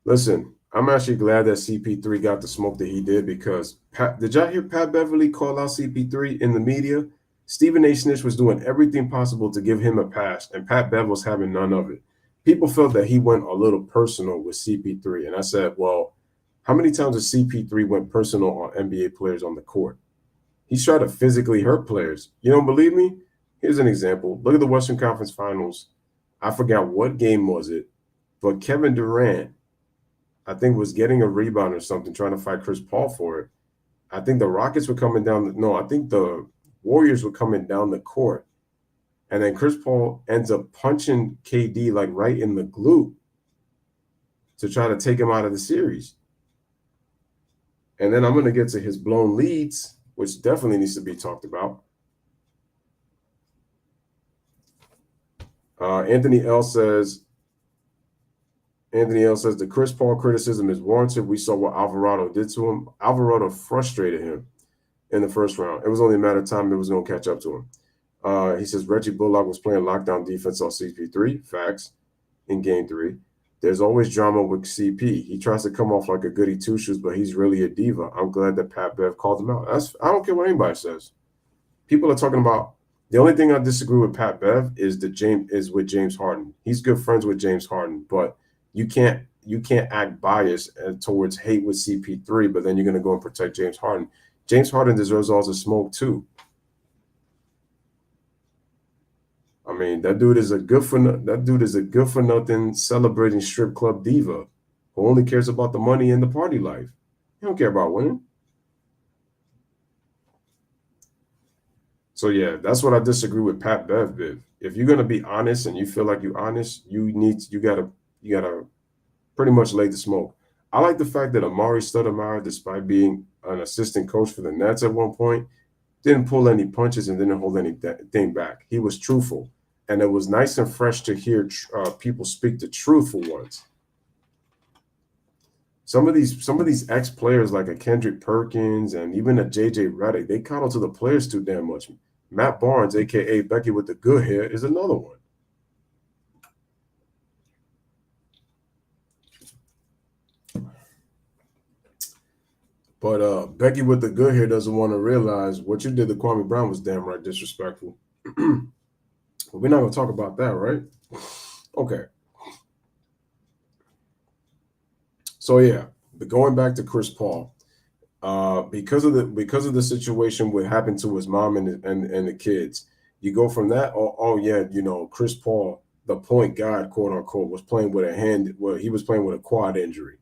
Listen, I'm actually glad that CP3 got the smoke that he did because did y'all hear Pat Beverly call out CP3 in the media? Stephen A. Snitch was doing everything possible to give him a pass, and Pat Bev was having none of it. People felt that he went a little personal with CP3, and I said, well, how many times has CP3 went personal on NBA players on the court? He's tried to physically hurt players. You don't believe me? Here's an example. Look at the Western Conference Finals. I forgot what game was it, but Kevin Durant, I think, was getting a rebound or something, trying to fight Chris Paul for it. I think the Rockets were coming down. I think the Warriors were coming down the court. And then Chris Paul ends up punching KD like right in the glute to try to take him out of the series. And then I'm going to get to his blown leads, which definitely needs to be talked about. Anthony L says the Chris Paul criticism is warranted. We saw what Alvarado did to him. Alvarado frustrated him in the first round. It was only a matter of time it was going to catch up to him. He says Reggie Bullock was playing lockdown defense on CP3. Facts. In game 3. There's always drama with CP. He tries to come off like a goody two-shoes, but he's really a diva. I'm glad that Pat Bev called him out. I don't care what anybody says. People are talking about the only thing I disagree with Pat Bev is with James Harden. He's good friends with James Harden, but you can't act biased towards hate with CP3, but then you're going to go and protect James Harden. James Harden deserves all the smoke too. I mean, that dude is a good for nothing celebrating strip club diva who only cares about the money and the party life. He don't care about winning. So yeah, that's what I disagree with Pat Bev. If you're gonna be honest and you feel like you're honest, you gotta pretty much lay the smoke. I like the fact that Amari Stoudemire, despite being an assistant coach for the Nets at one point, didn't pull any punches and didn't hold anything back. He was truthful. And it was nice and fresh to hear people speak the truth for once. Some of these ex-players like a Kendrick Perkins and even a JJ Redick, they coddle to the players too damn much. Matt Barnes, a.k.a. Becky with the good hair, is another one. But Becky with the good hair doesn't want to realize what you did to Kwame Brown was damn right disrespectful. We're not going to talk about that, right? Okay. So yeah, but going back to Chris Paul, because of the situation what happened to his mom and the kids, you go from that. Oh yeah, Chris Paul, the point guard, quote unquote, was playing with a hand. Well, he was playing with a quad injury,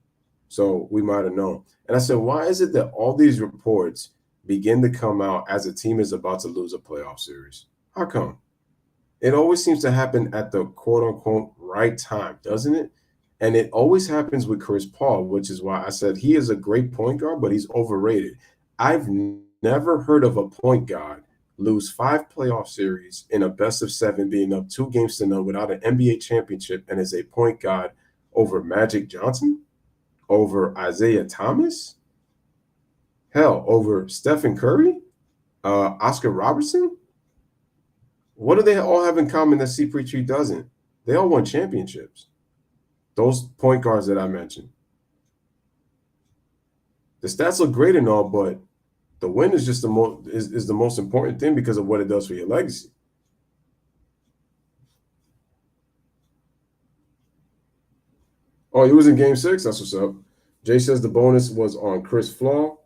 so we might have known. And I said, why is it that all these reports begin to come out as a team is about to lose a playoff series? How come? It always seems to happen at the quote unquote right time, doesn't it? And it always happens with Chris Paul, which is why I said he is a great point guard, but he's overrated. I've never heard of a point guard lose 5 playoff series in a best of 7, being up 2 games to none without an NBA championship, and is a point guard over Magic Johnson, over Isaiah Thomas, hell, over Stephen Curry, Oscar Robertson. What do they all have in common that CP3 doesn't? They all won championships. Those point guards that I mentioned. The stats look great and all, but the win is just the most important thing because of what it does for your legacy. Oh, he was in Game 6. That's what's up. Jay says the bonus was on Chris Flaw.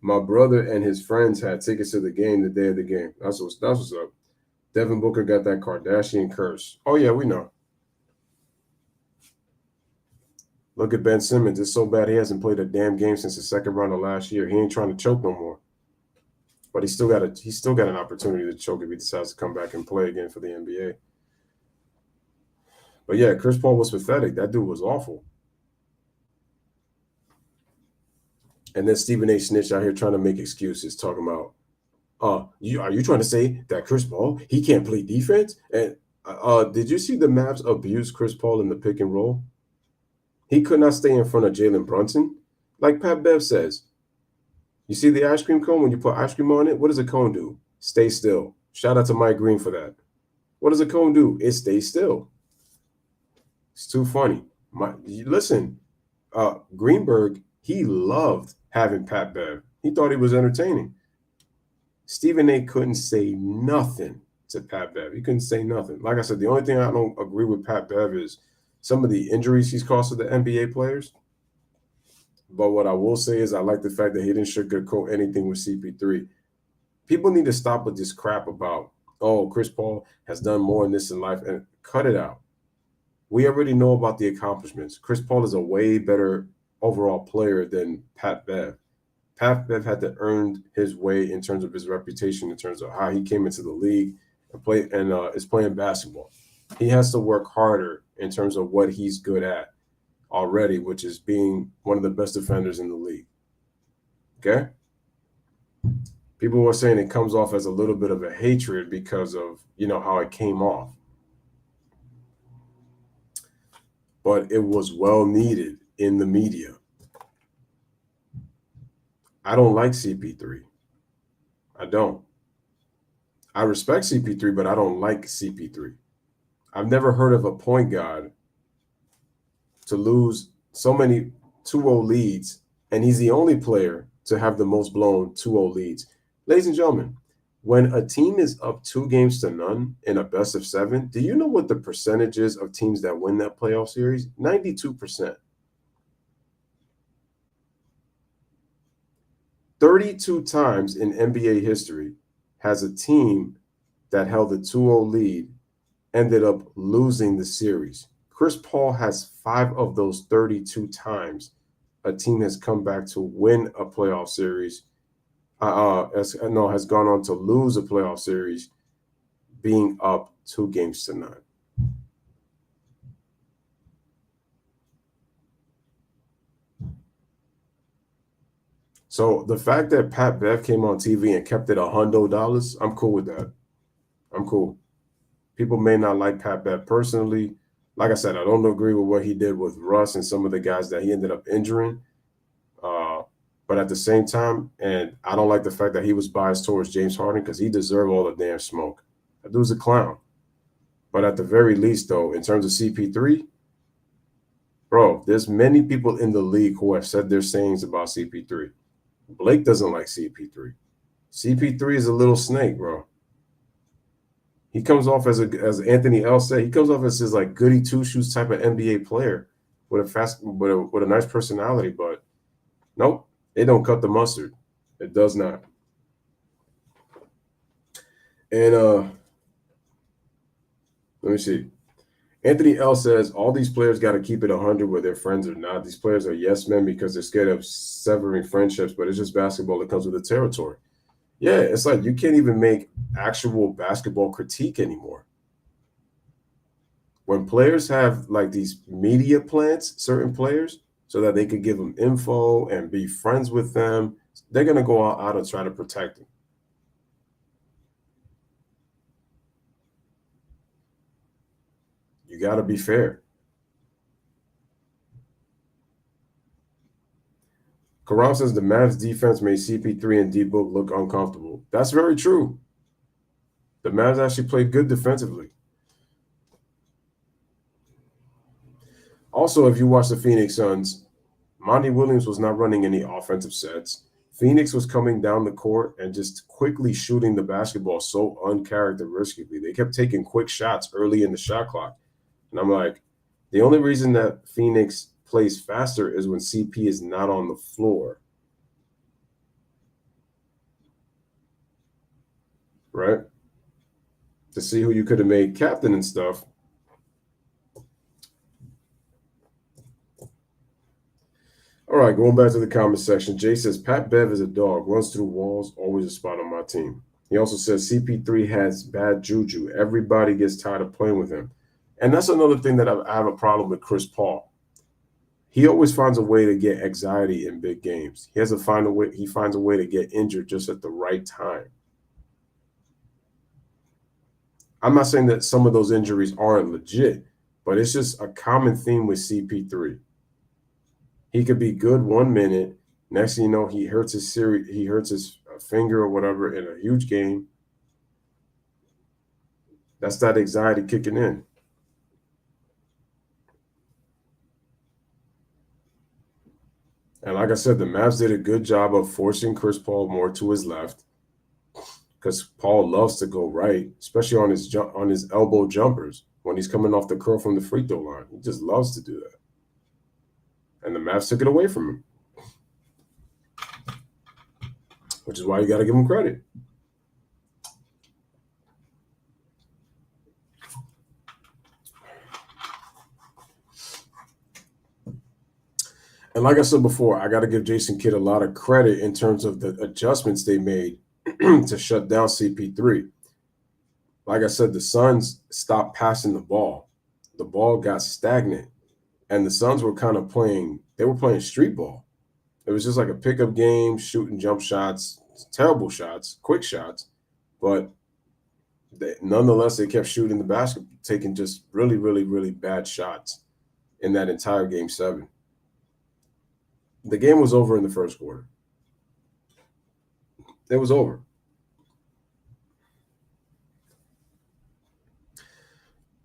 My brother and his friends had tickets to the game the day of the game. That's what's up. Devin Booker got that Kardashian curse. Oh yeah, we know. Look at Ben Simmons. It's so bad he hasn't played a damn game since the second round of last year. He ain't trying to choke no more. But he's still got an opportunity to choke if he decides to come back and play again for the NBA. But yeah, Chris Paul was pathetic. That dude was awful. And then Stephen A. Snitch out here trying to make excuses, talking about, are you trying to say that Chris Paul, he can't play defense? And did you see the Mavs abuse Chris Paul in the pick and roll? He could not stay in front of Jalen Brunson. Like Pat Bev says, you see the ice cream cone when you put ice cream on it? What does a cone do? Stay still. Shout out to Mike Green for that. What does a cone do? It stays still. It's too funny. Listen, Greenberg, he loved having Pat Bev. He thought he was entertaining. Stephen A. couldn't say nothing to Pat Bev. He couldn't say nothing. Like I said, the only thing I don't agree with Pat Bev is some of the injuries he's caused to the NBA players. But what I will say is I like the fact that he didn't sugarcoat anything with CP3. People need to stop with this crap about, Chris Paul has done more in this in life, and cut it out. We already know about the accomplishments. Chris Paul is a way better overall player than Pat Bev. Pat Bev had to earn his way in terms of his reputation, in terms of how he came into the league and is playing basketball. He has to work harder in terms of what he's good at already, which is being one of the best defenders in the league. Okay? People were saying it comes off as a little bit of a hatred because of, how it came off. But it was well needed in the media. I don't like CP3. I don't. I respect CP3, but I don't like CP3. I've never heard of a point guard to lose so many 2-0 leads, and he's the only player to have the most blown 2-0 leads. Ladies and gentlemen, when a team is up 2 games to none in a best of 7, do you know what the percentage is of teams that win that playoff series? 92%. 32 times in NBA history has a team that held a 2-0 lead ended up losing the series. Chris Paul has 5 of those 32 times a team has come back to win a playoff series. Has gone on to lose a playoff series being up 2 games to none. So the fact that Pat Bev came on TV and kept it $100, I'm cool with that. I'm cool. People may not like Pat Bev personally. Like I said, I don't agree with what he did with Russ and some of the guys that he ended up injuring. But at the same time, and I don't like the fact that he was biased towards James Harden because he deserved all the damn smoke. That dude's a clown. But at the very least, though, in terms of CP3, bro, there's many people in the league who have said their sayings about CP3. Blake doesn't like CP3. CP3 is a little snake, bro. He comes off as Anthony L said, he comes off as his like goody two shoes type of NBA player with a nice personality, but nope, it don't cut the mustard. It does not. And let me see. Anthony L says all these players got to keep it 100 whether they're friends or not. These players are yes men because they're scared of severing friendships, but it's just basketball that comes with the territory. Yeah, it's like you can't even make actual basketball critique anymore. When players have like these media plants, certain players, so that they could give them info and be friends with them, they're going to go out and try to protect them. You got to be fair. Karam says the Mavs defense made CP3 and D-Book look uncomfortable. That's very true. The Mavs actually played good defensively. Also, if you watch the Phoenix Suns, Monty Williams was not running any offensive sets. Phoenix was coming down the court and just quickly shooting the basketball so uncharacteristically. They kept taking quick shots early in the shot clock. And I'm like, the only reason that Phoenix plays faster is when CP is not on the floor. Right? To see who you could have made captain and stuff. All right, going back to the comment section. Jay says, Pat Bev is a dog, runs through walls, always a spot on my team. He also says CP3 has bad juju. Everybody gets tired of playing with him. And that's another thing that I have a problem with Chris Paul. He always finds a way to get anxiety in big games. He finds a way to get injured just at the right time. I'm not saying that some of those injuries aren't legit, but it's just a common theme with CP3. He could be good 1 minute. Next thing you know, he hurts his finger or whatever in a huge game. That's that anxiety kicking in. And like I said, the Mavs did a good job of forcing Chris Paul more to his left because Paul loves to go right, especially on his elbow jumpers when he's coming off the curl from the free throw line. He just loves to do that. And the Mavs took it away from him, which is why you got to give him credit. And like I said before, I got to give Jason Kidd a lot of credit in terms of the adjustments they made to shut down CP3. Like I said, the Suns stopped passing the ball. The ball got stagnant. And the Suns were kind of playing street ball. It was just like a pickup game, shooting jump shots, terrible shots, quick shots. But nonetheless, they kept shooting the basket, taking just really, really, really bad shots in that entire Game 7. The game was over in the first quarter. It was over.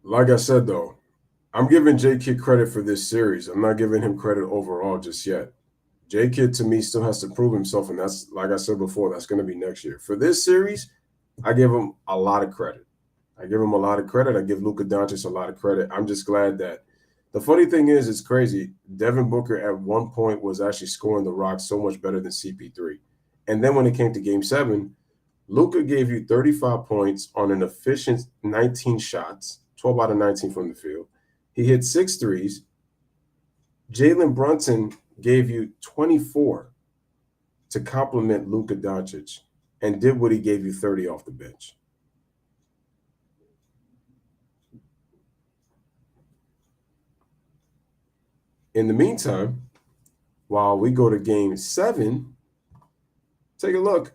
Like I said, though, I'm giving J Kidd credit for this series. I'm not giving him credit overall just yet. J Kidd, to me, still has to prove himself, and that's, like I said before, that's going to be next year. For this series, I give him a lot of credit. I give Luka Doncic a lot of credit. I'm just glad that the funny thing is, it's crazy. Devin Booker at one point was actually scoring the rock so much better than CP3. And then when it came to Game 7, Luka gave you 35 points on an efficient 19 shots, 12 out of 19 from the field. He hit 6 threes. Jalen Brunson gave you 24 to complement Luka Doncic and did what he gave you 30 off the bench. In the meantime, while we go to Game 7, take a look.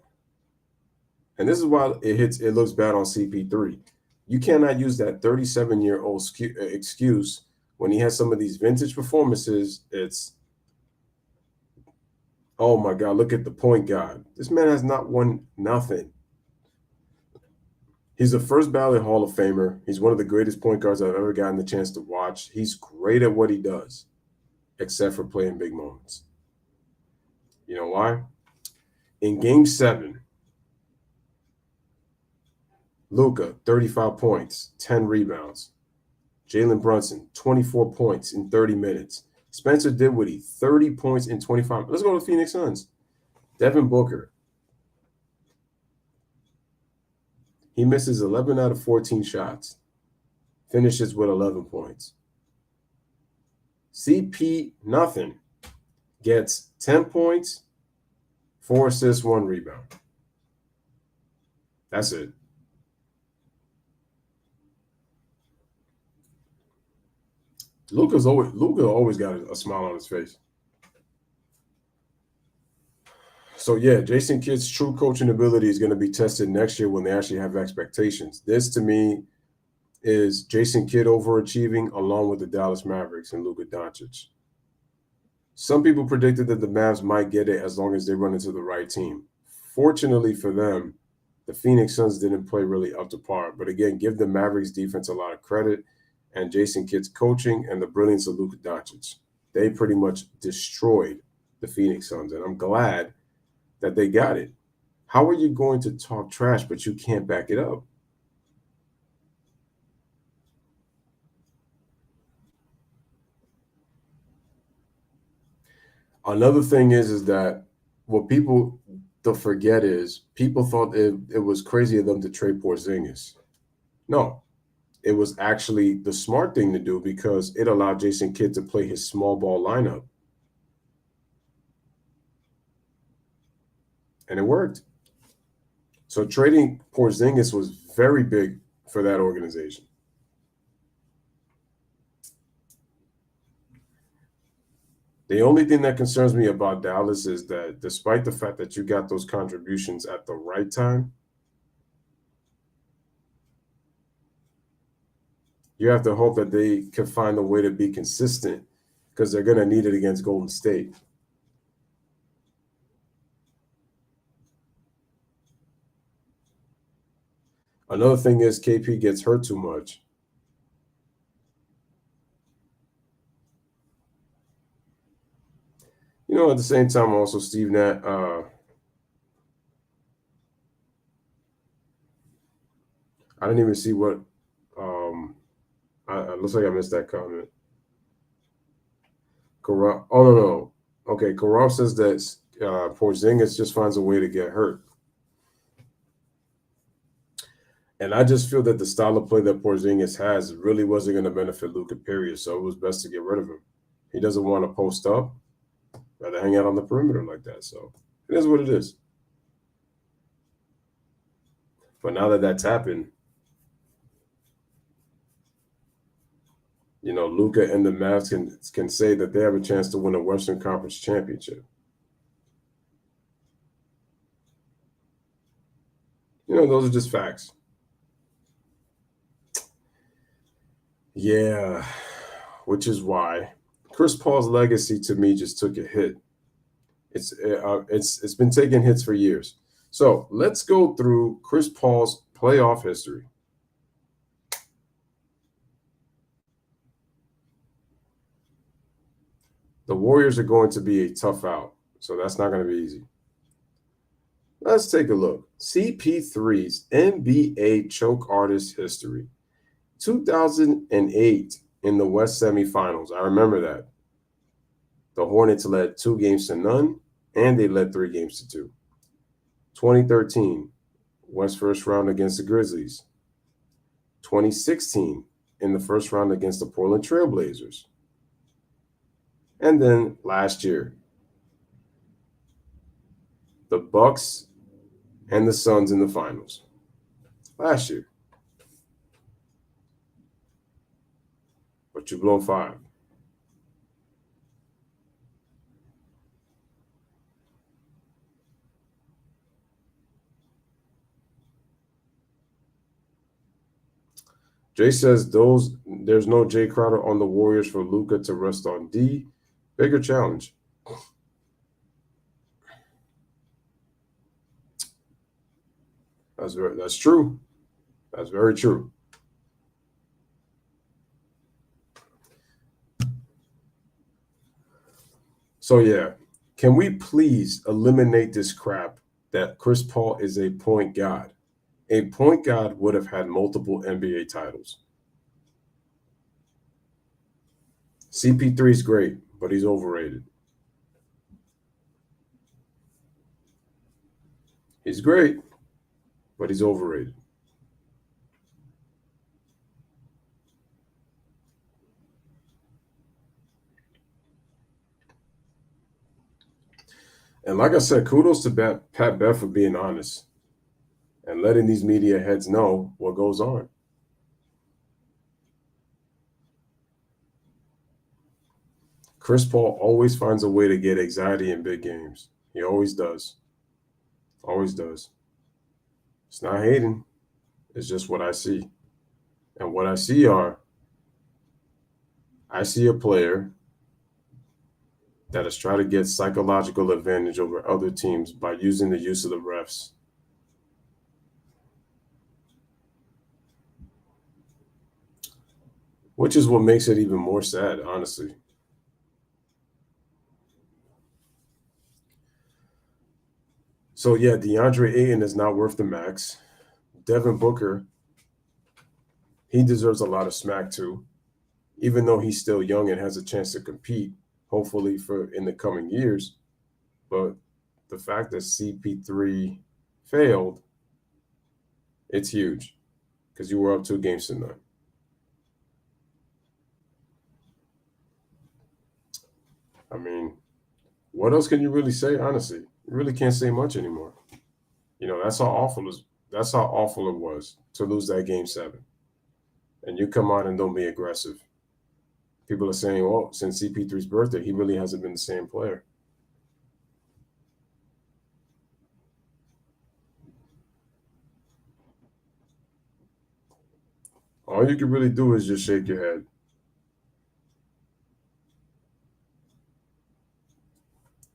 And this is why it looks bad on CP3. You cannot use that 37-year-old excuse when he has some of these vintage performances. It's, oh my God, look at the point guard. This man has not won nothing. He's the first ballot Hall of Famer. He's one of the greatest point guards I've ever gotten the chance to watch. He's great at what he does, except for playing big moments. You know why? In Game 7, Luka, 35 points, 10 rebounds. Jalen Brunson, 24 points in 30 minutes. Spencer Dinwiddie, 30 points in 25. Let's go to the Phoenix Suns. Devin Booker. He misses 11 out of 14 shots. Finishes with 11 points. CP nothing. Gets 10 points, 4 assists, 1 rebound. That's it. Luka always got a smile on his face. So yeah, Jason Kidd's true coaching ability is going to be tested next year when they actually have expectations. This to me is Jason Kidd overachieving along with the Dallas Mavericks and Luka Doncic. Some people predicted that the Mavs might get it as long as they run into the right team. Fortunately for them, the Phoenix Suns didn't play really up to par. But again, give the Mavericks defense a lot of credit and Jason Kidd's coaching and the brilliance of Luka Doncic. They pretty much destroyed the Phoenix Suns, and I'm glad that they got it. How are you going to talk trash, but you can't back it up? Another thing is that what people don't forget is people thought it was crazy of them to trade Porzingis. No, it was actually the smart thing to do because it allowed Jason Kidd to play his small ball lineup. And it worked. So trading Porzingis was very big for that organization. The only thing that concerns me about Dallas is that despite the fact that you got those contributions at the right time, you have to hope that they can find a way to be consistent because they're going to need it against Golden State. Another thing is KP gets hurt too much. You know, at the same time, also Steve Nash, I didn't even see what. It looks like I missed that comment. Oh no. Okay, Karam says that Porzingis just finds a way to get hurt. And I just feel that the style of play that Porzingis has really wasn't going to benefit Luka, period. So it was best to get rid of him. He doesn't want to post up, rather hang out on the perimeter like that. So it is what it is. But now that that's happened, you know, Luka and the Mavs can say that they have a chance to win a Western Conference championship. You know, those are just facts. Yeah, which is why Chris Paul's legacy to me just took a hit. It's been taking hits for years. So let's go through Chris Paul's playoff history. The Warriors are going to be a tough out, so that's not going to be easy. Let's take a look. CP3's NBA choke artist history. 2008 in the West semifinals. I remember that. The Hornets led 2-0, and they led 3-2. 2013, West first round against the Grizzlies. 2016, in the first round against the Portland Trailblazers. And then last year, the Bucks and the Suns in the finals. Last year. But you blown 5. Jay says there's no Jay Crowder on the Warriors for Luka to rest on D. Bigger challenge. That's true. That's very true. So yeah, can we please eliminate this crap that Chris Paul is a point guard. A point guard would have had multiple NBA titles. CP3 is great, but he's overrated. He's great, but he's overrated. And like I said, kudos to Pat Bev for being honest and letting these media heads know what goes on. Chris Paul always finds a way to get anxiety in big games. He always does. Always does. It's not hating. It's just what I see. And what I see I see a player that is trying to get psychological advantage over other teams by using the use of the refs. Which is what makes it even more sad, honestly. So, yeah, DeAndre Ayton is not worth the max. Devin Booker, he deserves a lot of smack too, even though he's still young and has a chance to compete, hopefully for in the coming years. But the fact that CP3 failed, it's huge because you were up 2 games to none. I mean, what else can you really say, honestly? You really can't say much anymore. You know, that's how awful it was to lose that game 7. And you come out and don't be aggressive. People are saying, well, since CP3's birthday, he really hasn't been the same player. All you can really do is just shake your head.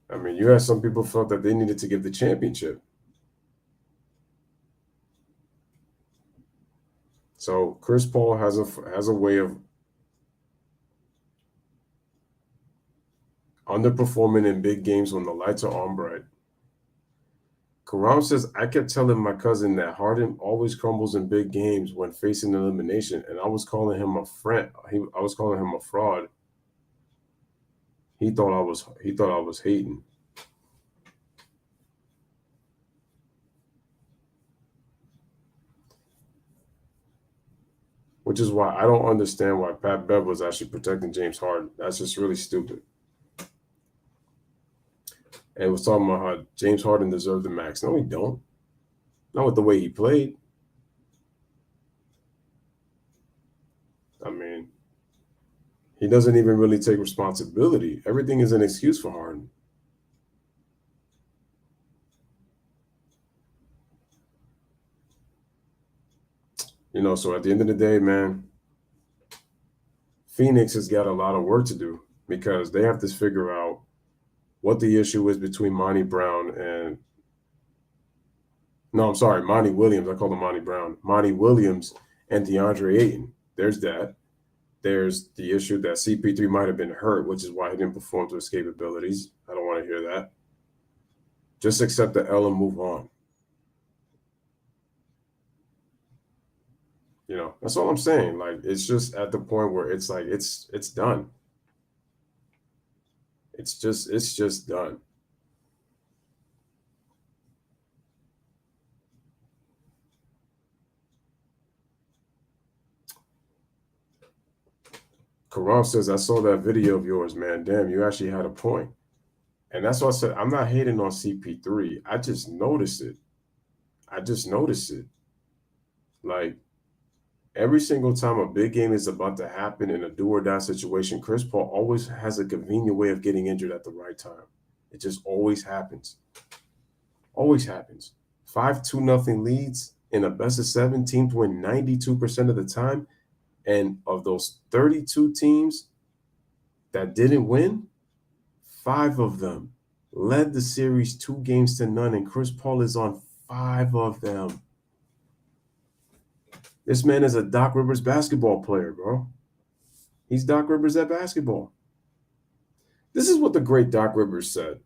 I mean, you had some people felt that they needed to give the championship. So Chris Paul has a way of underperforming in big games when the lights are on bright. Karam says, I kept telling my cousin that Harden always crumbles in big games when facing elimination, and I was calling him a friend. I was calling him a fraud. He thought I was hating. Which is why I don't understand why Pat Bev was actually protecting James Harden. That's just really stupid. And was talking about how James Harden deserved the max. No, he don't. Not with the way he played. I mean, he doesn't even really take responsibility. Everything is an excuse for Harden. You know, so at the end of the day, man, Phoenix has got a lot of work to do because they have to figure out what the issue is between Monty Brown and Monty Williams. I call him Monty Brown. Monty Williams and DeAndre Ayton. There's that. There's the issue that CP3 might have been hurt, which is why he didn't perform to his capabilities. I don't want to hear that. Just accept the L and move on. You know, that's all I'm saying. Like, it's just at the point where it's like it's done. It's just done. Karam says, I saw that video of yours, man. Damn, you actually had a point. And that's why I said I'm not hating on CP3. I just noticed it. Like, every single time a big game is about to happen in a do-or-die situation, Chris Paul always has a convenient way of getting injured at the right time. It just always happens. Always happens. 5-2-0 leads in a best-of-7. Teams win 92% of the time. And of those 32 teams that didn't win, 5 of them led the series 2-0, and Chris Paul is on 5 of them. This man is a Doc Rivers basketball player, bro. He's Doc Rivers at basketball. This is what the great Doc Rivers said,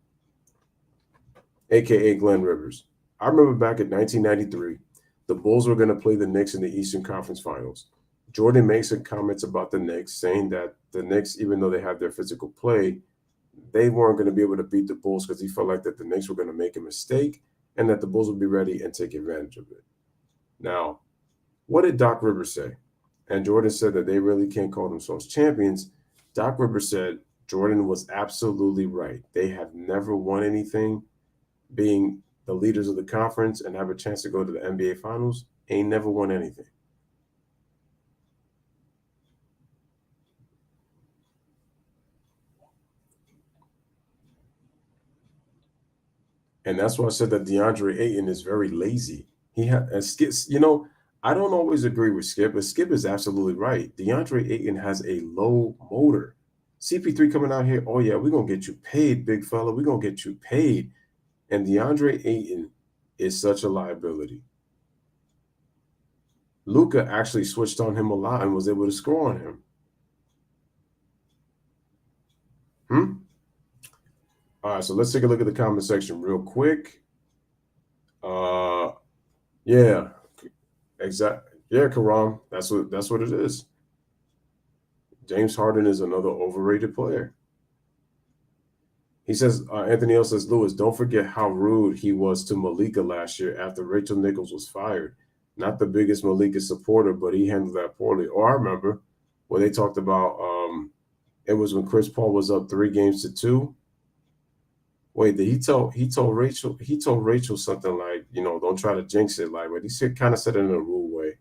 a.k.a. Glenn Rivers. I remember back in 1993, the Bulls were going to play the Knicks in the Eastern Conference Finals. Jordan makes some comments about the Knicks, saying that the Knicks, even though they have their physical play, they weren't going to be able to beat the Bulls because he felt like that the Knicks were going to make a mistake and that the Bulls would be ready and take advantage of it. Now, what did Doc Rivers say? And Jordan said that they really can't call themselves champions. Doc Rivers said Jordan was absolutely right. They have never won anything. Being the leaders of the conference and have a chance to go to the NBA Finals, ain't never won anything. And that's why I said that DeAndre Ayton is very lazy. He has Skip, I don't always agree with Skip, but Skip is absolutely right. DeAndre Ayton has a low motor. CP3 coming out here, oh yeah, we're gonna get you paid, big fella. We're gonna get you paid. And DeAndre Ayton is such a liability. Luka actually switched on him a lot and was able to score on him. All right, so let's take a look at the comment section real quick. Yeah, exactly. Yeah, Karam, that's what it is. James Harden is another overrated player. He says, Anthony L says, Lewis, don't forget how rude he was to Malika last year after Rachel Nichols was fired. Not the biggest Malika supporter, but he handled that poorly. Oh, I remember when they talked about it was when Chris Paul was up 3-2. Wait, did he told Rachel something like, don't try to jinx it, like, but he kind of said it in a rude way.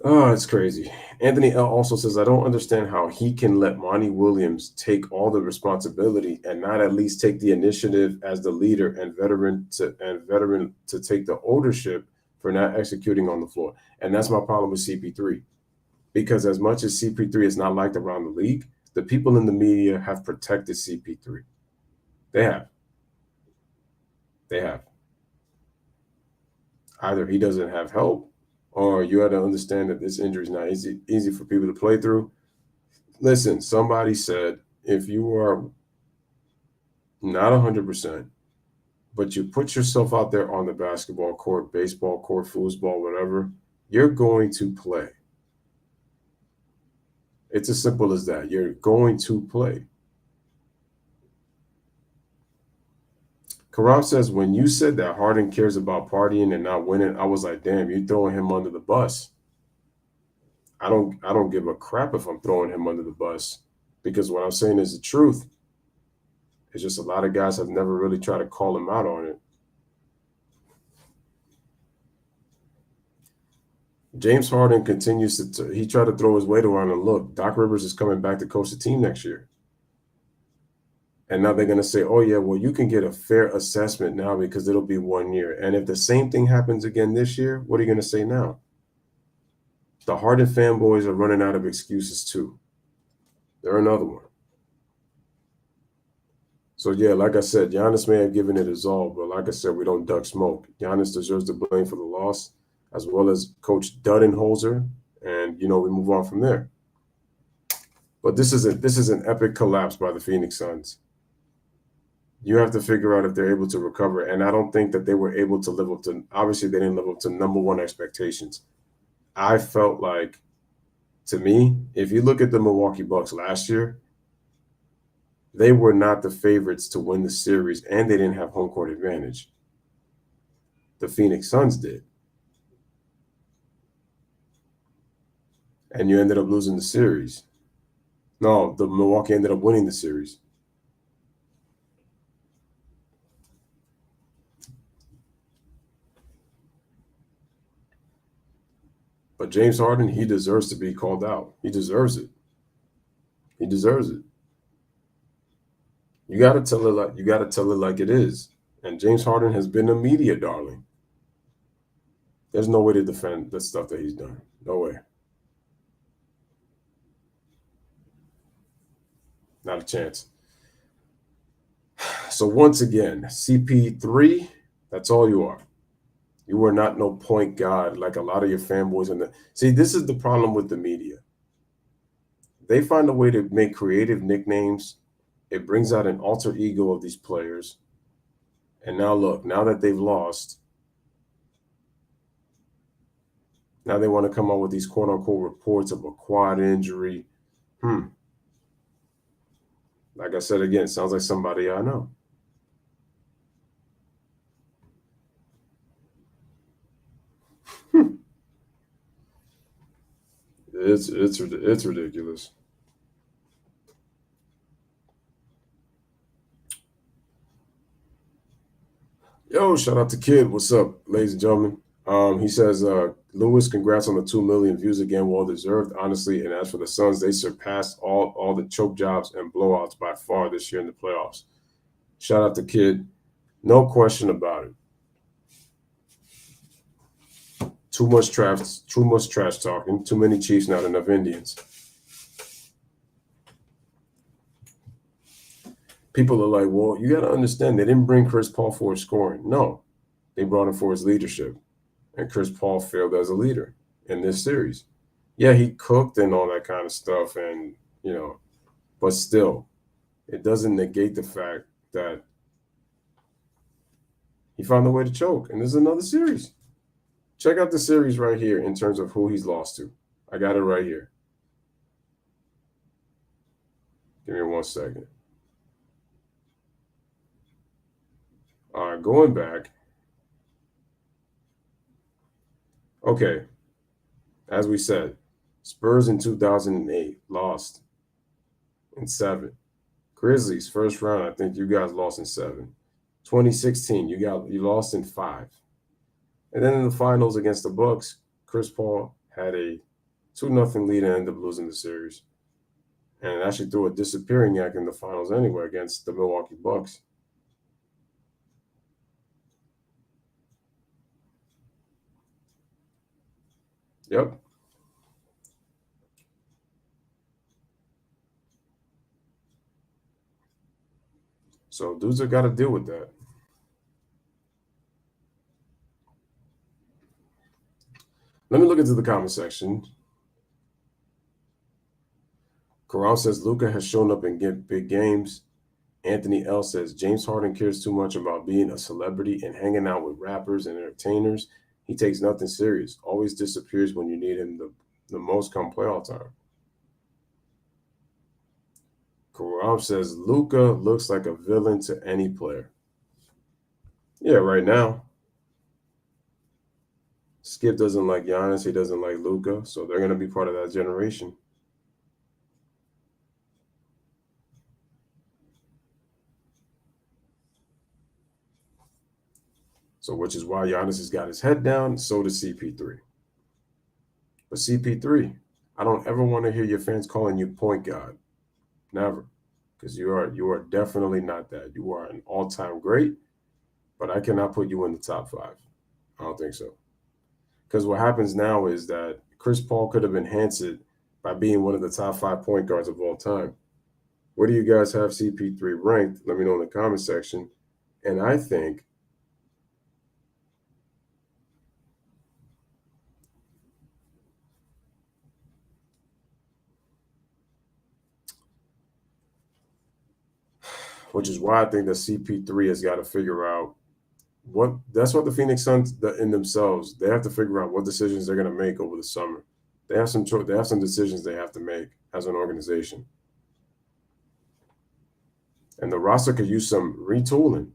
Oh, it's crazy. Anthony L also says, I don't understand how he can let Monty Williams take all the responsibility and not at least take the initiative as the leader and veteran to take the ownership for not executing on the floor. And that's my problem with CP3. Because as much as CP3 is not liked around the league, the people in the media have protected CP3. They have. Either he doesn't have help, or you have to understand that this injury is not easy for people to play through. Listen, somebody said if you are not 100%, but you put yourself out there on the basketball court, baseball court, foosball, whatever, you're going to play. It's as simple as that. You're going to play. Karam says, when you said that Harden cares about partying and not winning, I was like, damn, you're throwing him under the bus. I don't give a crap if I'm throwing him under the bus, because what I'm saying is the truth. It's just a lot of guys have never really tried to call him out on it. James Harden continues he tried to throw his weight around, and look, Doc Rivers is coming back to coach the team next year. And now they're going to say, oh, yeah, well, you can get a fair assessment now because it'll be 1 year. And if the same thing happens again this year, what are you going to say now? The Harden fanboys are running out of excuses too. They're another one. So, yeah, like I said, Giannis may have given it his all, but like I said, we don't duck smoke. Giannis deserves the blame for the loss, as well as Coach Budenholzer, and, we move on from there. But this is an epic collapse by the Phoenix Suns. You have to figure out if they're able to recover. And I don't think that they were able to live up to, obviously they didn't live up to number one expectations. I felt like, to me, if you look at the Milwaukee Bucks last year, they were not the favorites to win the series, and they didn't have home court advantage. The Phoenix Suns did. And you ended up losing the series. No, the Milwaukee ended up winning the series. But James Harden, he deserves to be called out. He deserves it. He deserves it. You got to tell it like it is. And James Harden has been a media darling. There's no way to defend the stuff that he's done. No way. Not a chance. So once again, CP3, that's all you are. You were not no point guard like a lot of your fanboys in the see. This is the problem with the media. They find a way to make creative nicknames. It brings out an alter ego of these players. And now look, now that they've lost, now they want to come out with these quote unquote reports of a quad injury. Like I said again, sounds like somebody I know. It's ridiculous. Yo, shout out to Kid. What's up, ladies and gentlemen? He says, Lewis, congrats on the 2 million views again, well deserved, honestly. And as for the Suns, they surpassed all the choke jobs and blowouts by far this year in the playoffs. Shout out to Kid. No question about it. Too much trash talking, too many Chiefs, not enough Indians. People are like, well, you got to understand, they didn't bring Chris Paul for his scoring. No, they brought him for his leadership. And Chris Paul failed as a leader in this series. Yeah, he cooked and all that kind of stuff, and, but still, it doesn't negate the fact that he found a way to choke. And this is another series. Check out the series right here in terms of who he's lost to. I got it right here. Give me 1 second. All right, going back. Okay, as we said, Spurs in 2008 lost in 7. Grizzlies first round, I think you guys lost in 7. 2016, you lost in 5. And then in the finals against the Bucks, Chris Paul had a 2-0 lead and ended up losing the series. And actually threw a disappearing act in the finals anyway against the Milwaukee Bucks. Yep. So dudes have got to deal with that. Let me look into the comment section. Corral says Luka has shown up in big games. Anthony L says James Harden cares too much about being a celebrity and hanging out with rappers and entertainers. He takes nothing serious. Always disappears when you need him the most come playoff time. Corral says Luka looks like a villain to any player. Yeah, right now. Skip doesn't like Giannis. He doesn't like Luka. So they're going to be part of that generation. So which is why Giannis has got his head down. So does CP3. But CP3, I don't ever want to hear your fans calling you point guard. Never. Because you are definitely not that. You are an all-time great, but I cannot put you in the top 5. I don't think so. Because what happens now is that Chris Paul could have enhanced it by being one of the top 5 point guards of all time. Where do you guys have CP3 ranked? Let me know in the comment section. And I think which is why I think that CP3 has got to figure out that's what the Phoenix Suns in themselves, they have to figure out what decisions they're going to make over the summer. They have some decisions they have to make as an organization. And the roster could use some retooling.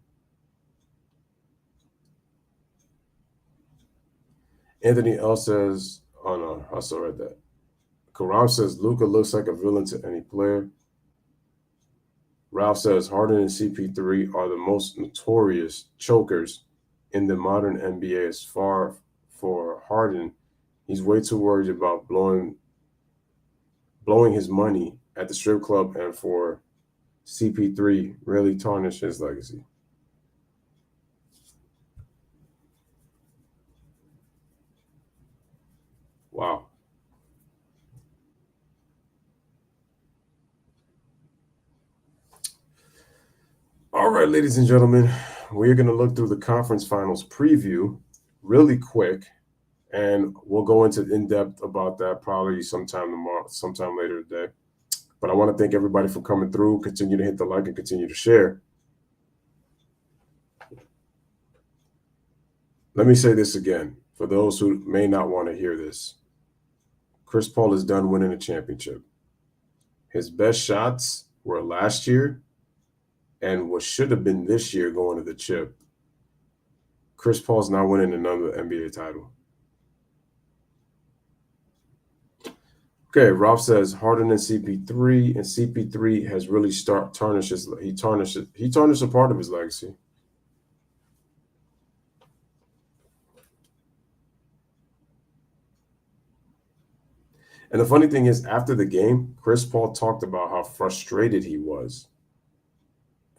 Anthony L says, oh no, I still read that. Karam says Luka looks like a villain to any player. Ralph says Harden and CP3 are the most notorious chokers in the modern NBA. As far for Harden, he's way too worried about blowing his money at the strip club, and for CP3 really tarnish his legacy. Wow. All right, ladies and gentlemen, we're going to look through the conference finals preview really quick, and we'll go into in-depth about that probably sometime tomorrow, sometime later today. But I want to thank everybody for coming through. Continue to hit the like and continue to share. Let me say this again for those who may not want to hear this. Chris Paul is done winning a championship. His best shots were last year and what should have been this year going to the chip. Chris Paul's not winning another NBA title. Okay, Ralph says Harden and CP3, and CP3 has really tarnished a part of his legacy. And the funny thing is, after the game, Chris Paul talked about how frustrated he was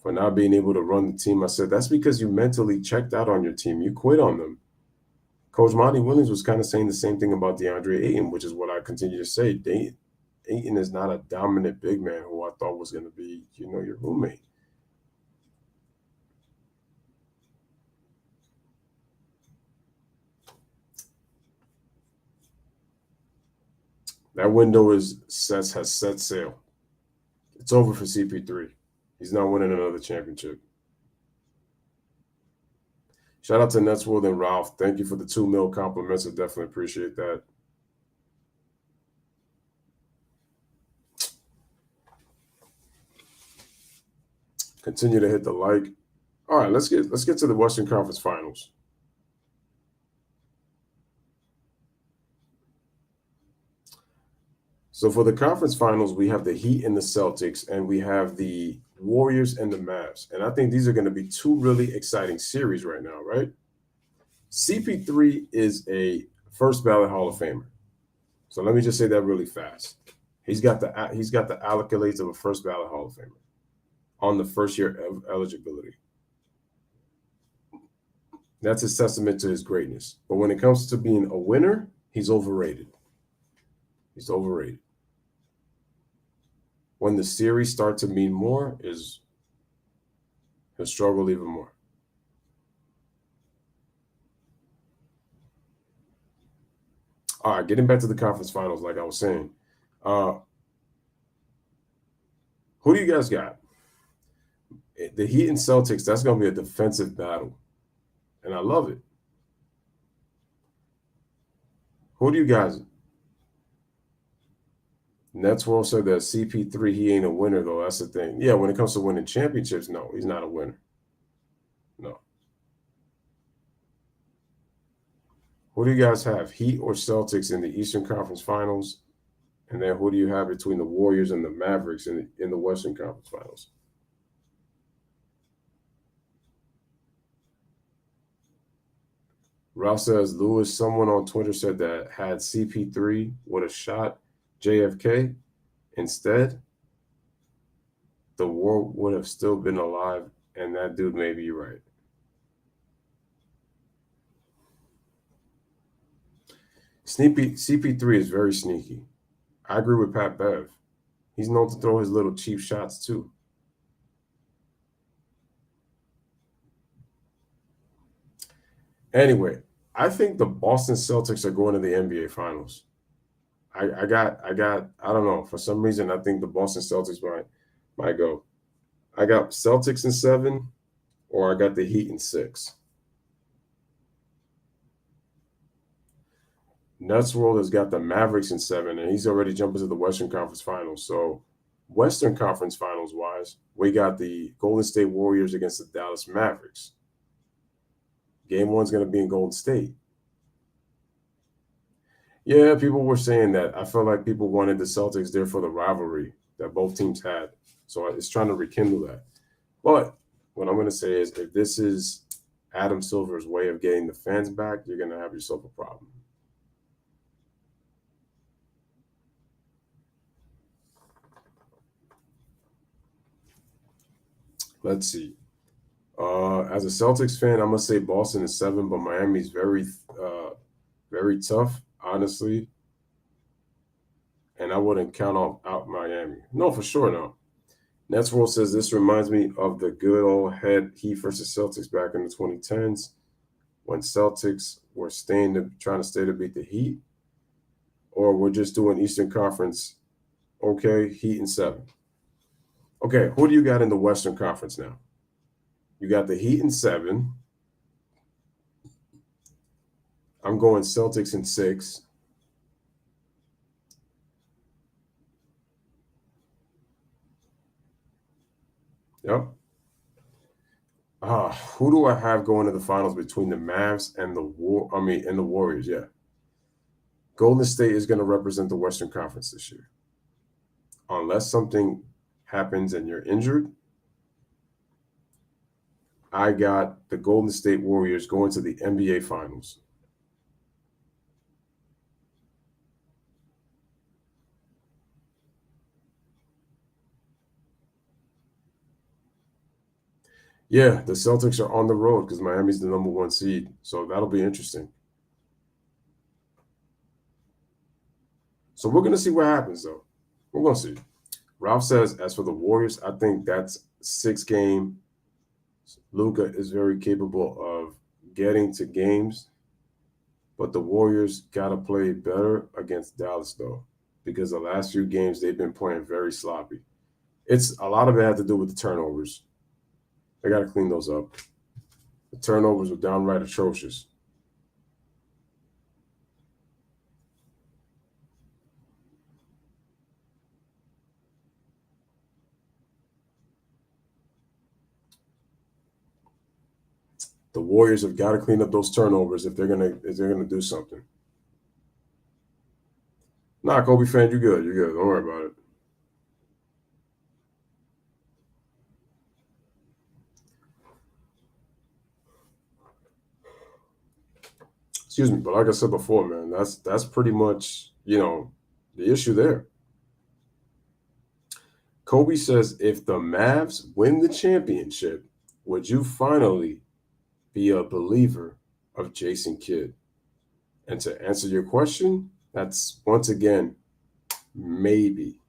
for not being able to run the team. I said, that's because you mentally checked out on your team. You quit on them. Coach Monty Williams was kind of saying the same thing about DeAndre Ayton, which is what I continue to say. Ayton is not a dominant big man who I thought was going to be, your roommate. That window has set sail. It's over for CP3. He's not winning another championship. Shout out to Nets World and Ralph. Thank you for the 2 mil compliments. I definitely appreciate that. Continue to hit the like. All right, let's get to the Western Conference Finals. So for the conference finals, we have the Heat and the Celtics, and we have the Warriors and the Mavs. And I think these are going to be 2 really exciting series right now, right? CP3 is a first ballot Hall of Famer. So let me just say that really fast. He's got the accolades of a first ballot Hall of Famer on the first year of eligibility. That's a testament to his greatness. But when it comes to being a winner, he's overrated. He's overrated. When the series start to mean more, he'll struggle even more. All right, getting back to the conference finals, like I was saying. Who do you guys got? The Heat and Celtics, that's going to be a defensive battle. And I love it. Who do you guys? Nets World said that CP3, he ain't a winner, though. That's the thing. Yeah, when it comes to winning championships, no, he's not a winner. No. Who do you guys have? Heat or Celtics in the Eastern Conference Finals? And then who do you have between the Warriors and the Mavericks in the Western Conference Finals? Ralph says, Lewis, someone on Twitter said that had CP3 would have shot JFK instead, the war would have still been alive, and that dude may be right. CP3 is very sneaky. I agree with Pat Bev. He's known to throw his little cheap shots too. Anyway, I think the Boston Celtics are going to the NBA Finals. I don't know. For some reason, I think the Boston Celtics might go. I got Celtics in 7, or I got the Heat in 6. Nets World has got the Mavericks in 7, and he's already jumped into the Western Conference Finals. So Western Conference Finals-wise, we got the Golden State Warriors against the Dallas Mavericks. Game 1's going to be in Golden State. Yeah, people were saying that. I felt like people wanted the Celtics there for the rivalry that both teams had. So it's trying to rekindle that. But what I'm going to say is if this is Adam Silver's way of getting the fans back, you're going to have yourself a problem. Let's see. As a Celtics fan, I'm going to say Boston is 7, but Miami's very tough, honestly. And I wouldn't count out Miami. No, for sure, no. Nets World says this reminds me of the good old Heat versus Celtics back in the 2010s when Celtics were trying to stay to beat the Heat, or we're just doing Eastern Conference. Okay, Heat and 7. Okay, who do you got in the Western Conference now? You got the Heat and 7. I'm going Celtics and 6. Yep. Who do I have going to the finals between the Mavs and the Warriors? Yeah. Golden State is going to represent the Western Conference this year. Unless something happens and you're injured, I got the Golden State Warriors going to the NBA Finals. Yeah, the Celtics are on the road because Miami's the number 1 seed. So that'll be interesting. So we're going to see what happens, though. We're going to see. Ralph says, as for the Warriors, I think that's 6 game. Luka is very capable of getting to games. But the Warriors got to play better against Dallas, though, because the last few games they've been playing very sloppy. A lot of it had to do with the turnovers. They got to clean those up. The turnovers were downright atrocious. The Warriors have got to clean up those turnovers if they're gonna do something. Nah, Kobe fan, you're good. You're good. Don't worry about it. Excuse me, but like I said before, man, that's pretty much, the issue there. Kobe says, if the Mavs win the championship, would you finally be a believer of Jason Kidd? And to answer your question, that's once again, maybe.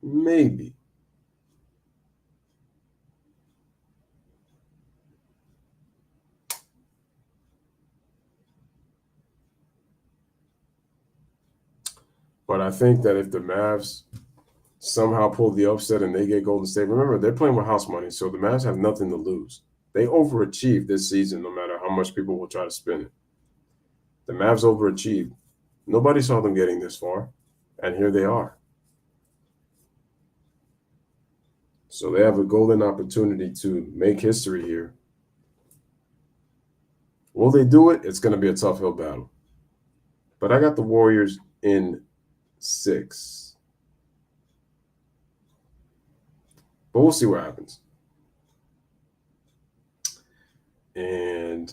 Maybe. But I think that if the Mavs somehow pull the upset and they get Golden State, remember, they're playing with house money, so the Mavs have nothing to lose. They overachieved this season no matter how much people will try to spin it. The Mavs overachieved. Nobody saw them getting this far, and here they are. So they have a golden opportunity to make history here. Will they do it? It's going to be a tough hill battle. But I got the Warriors in 6. But we'll see what happens. And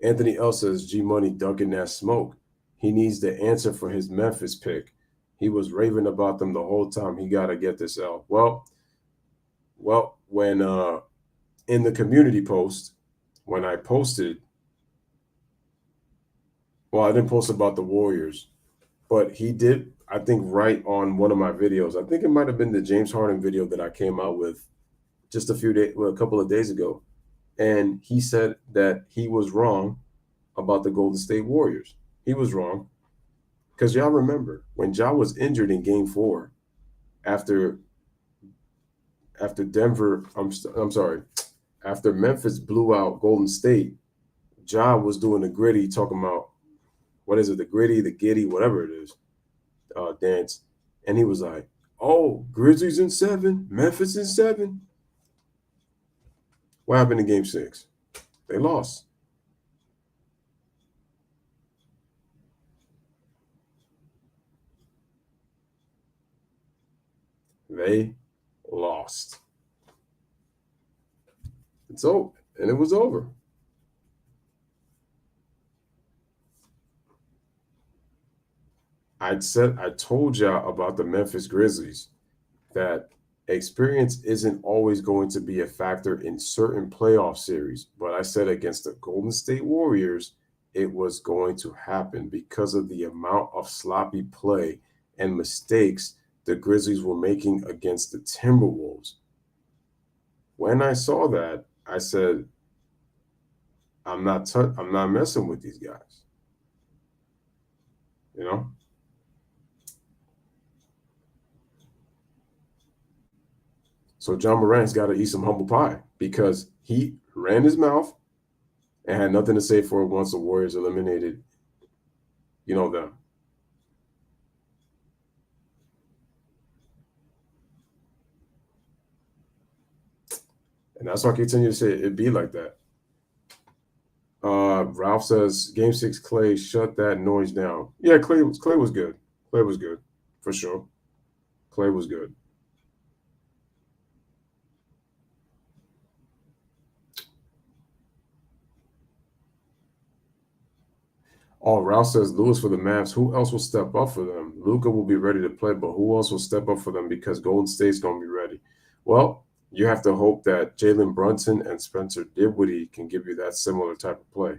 Anthony L says G Money dunking that smoke. He needs the answer for his Memphis pick. He was raving about them the whole time. He got to get this out. Well, when in the community post, when I posted, I didn't post about the Warriors, but he did, I think, right on one of my videos. I think it might have been the James Harden video that I came out with just a couple of days ago. And he said that he was wrong about the Golden State Warriors. He was wrong. Because y'all remember when Ja was injured in Game 4 after Memphis blew out Golden State, Ja was doing the gritty, talking about, what is it, the gritty, the giddy, whatever it is, dance. And he was like, oh, Grizzlies in 7, Memphis in 7. What happened in Game 6? They lost. They lost. It's over. And it was over. I told y'all about the Memphis Grizzlies that experience isn't always going to be a factor in certain playoff series. But I said against the Golden State Warriors, it was going to happen because of the amount of sloppy play and mistakes the Grizzlies were making against the Timberwolves. When I saw that, I said, I'm not messing with these guys. You know? So John Morant's got to eat some humble pie because he ran his mouth and had nothing to say for it once the Warriors eliminated, them. And that's why I continue to say it'd be like that. Ralph says, Game 6, Clay, shut that noise down. Yeah, Clay was good. Clay was good, for sure. Clay was good. Oh, Ralph says, Lewis for the Mavs. Who else will step up for them? Luka will be ready to play, but who else will step up for them because Golden State's going to be ready? Well, you have to hope that Jalen Brunson and Spencer Dinwiddie can give you that similar type of play.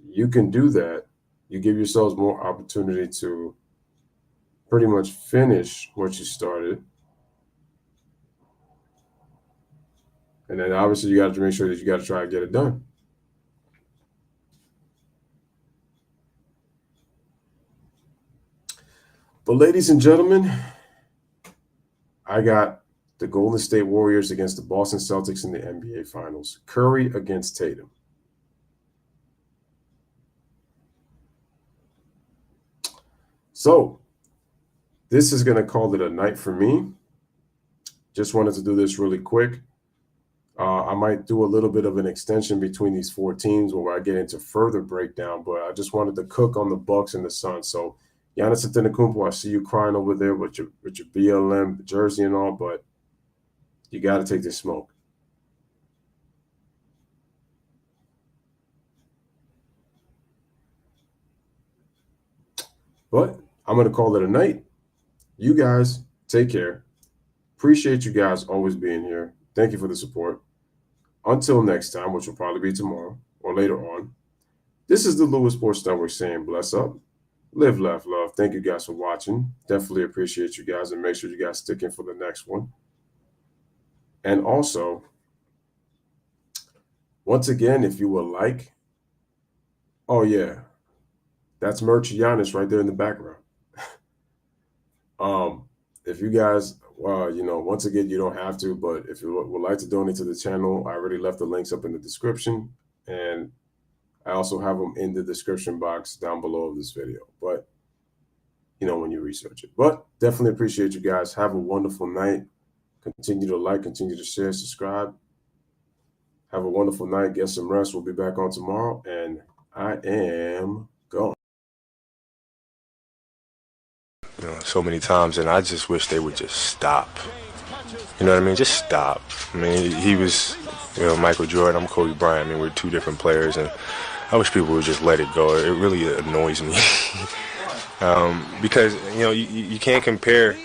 You can do that. You give yourselves more opportunity to pretty much finish what you started. And then obviously you got to make sure that you got to try to get it done. But ladies and gentlemen, I got the Golden State Warriors against the Boston Celtics in the NBA Finals. Curry against Tatum. So this is going to call it a night for me. Just wanted to do this really quick. I might do a little bit of an extension between these four teams where I get into further breakdown, but I just wanted to cook on the Bucks and the Suns. So Giannis Antetokounmpo, I see you crying over there with your BLM jersey and all, but you got to take this smoke. But I'm going to call it a night. You guys take care. Appreciate you guys always being here. Thank you for the support. Until next time, which will probably be tomorrow or later on, this is the Lewis Sports Network saying bless up, live, laugh, love. Thank you guys for watching. Definitely appreciate you guys, and make sure you guys stick in for the next one. And also, once again, if you would like, oh yeah, that's merch Giannis right there in the background. If you guys, once again, you don't have to, but if you would like to donate to the channel, I already left the links up in the description, and I also have them in the description box down below of this video. But, when you research it. But definitely appreciate you guys. Have a wonderful night. Continue to like, continue to share, subscribe. Have a wonderful night. Get some rest. We'll be back on tomorrow, and I am gone. So many times, and I just wish they would just stop. You know what I mean? Just stop. I mean, he was, Michael Jordan. I'm Kobe Bryant. I mean, we're two different players, and I wish people would just let it go. It really annoys me because you can't compare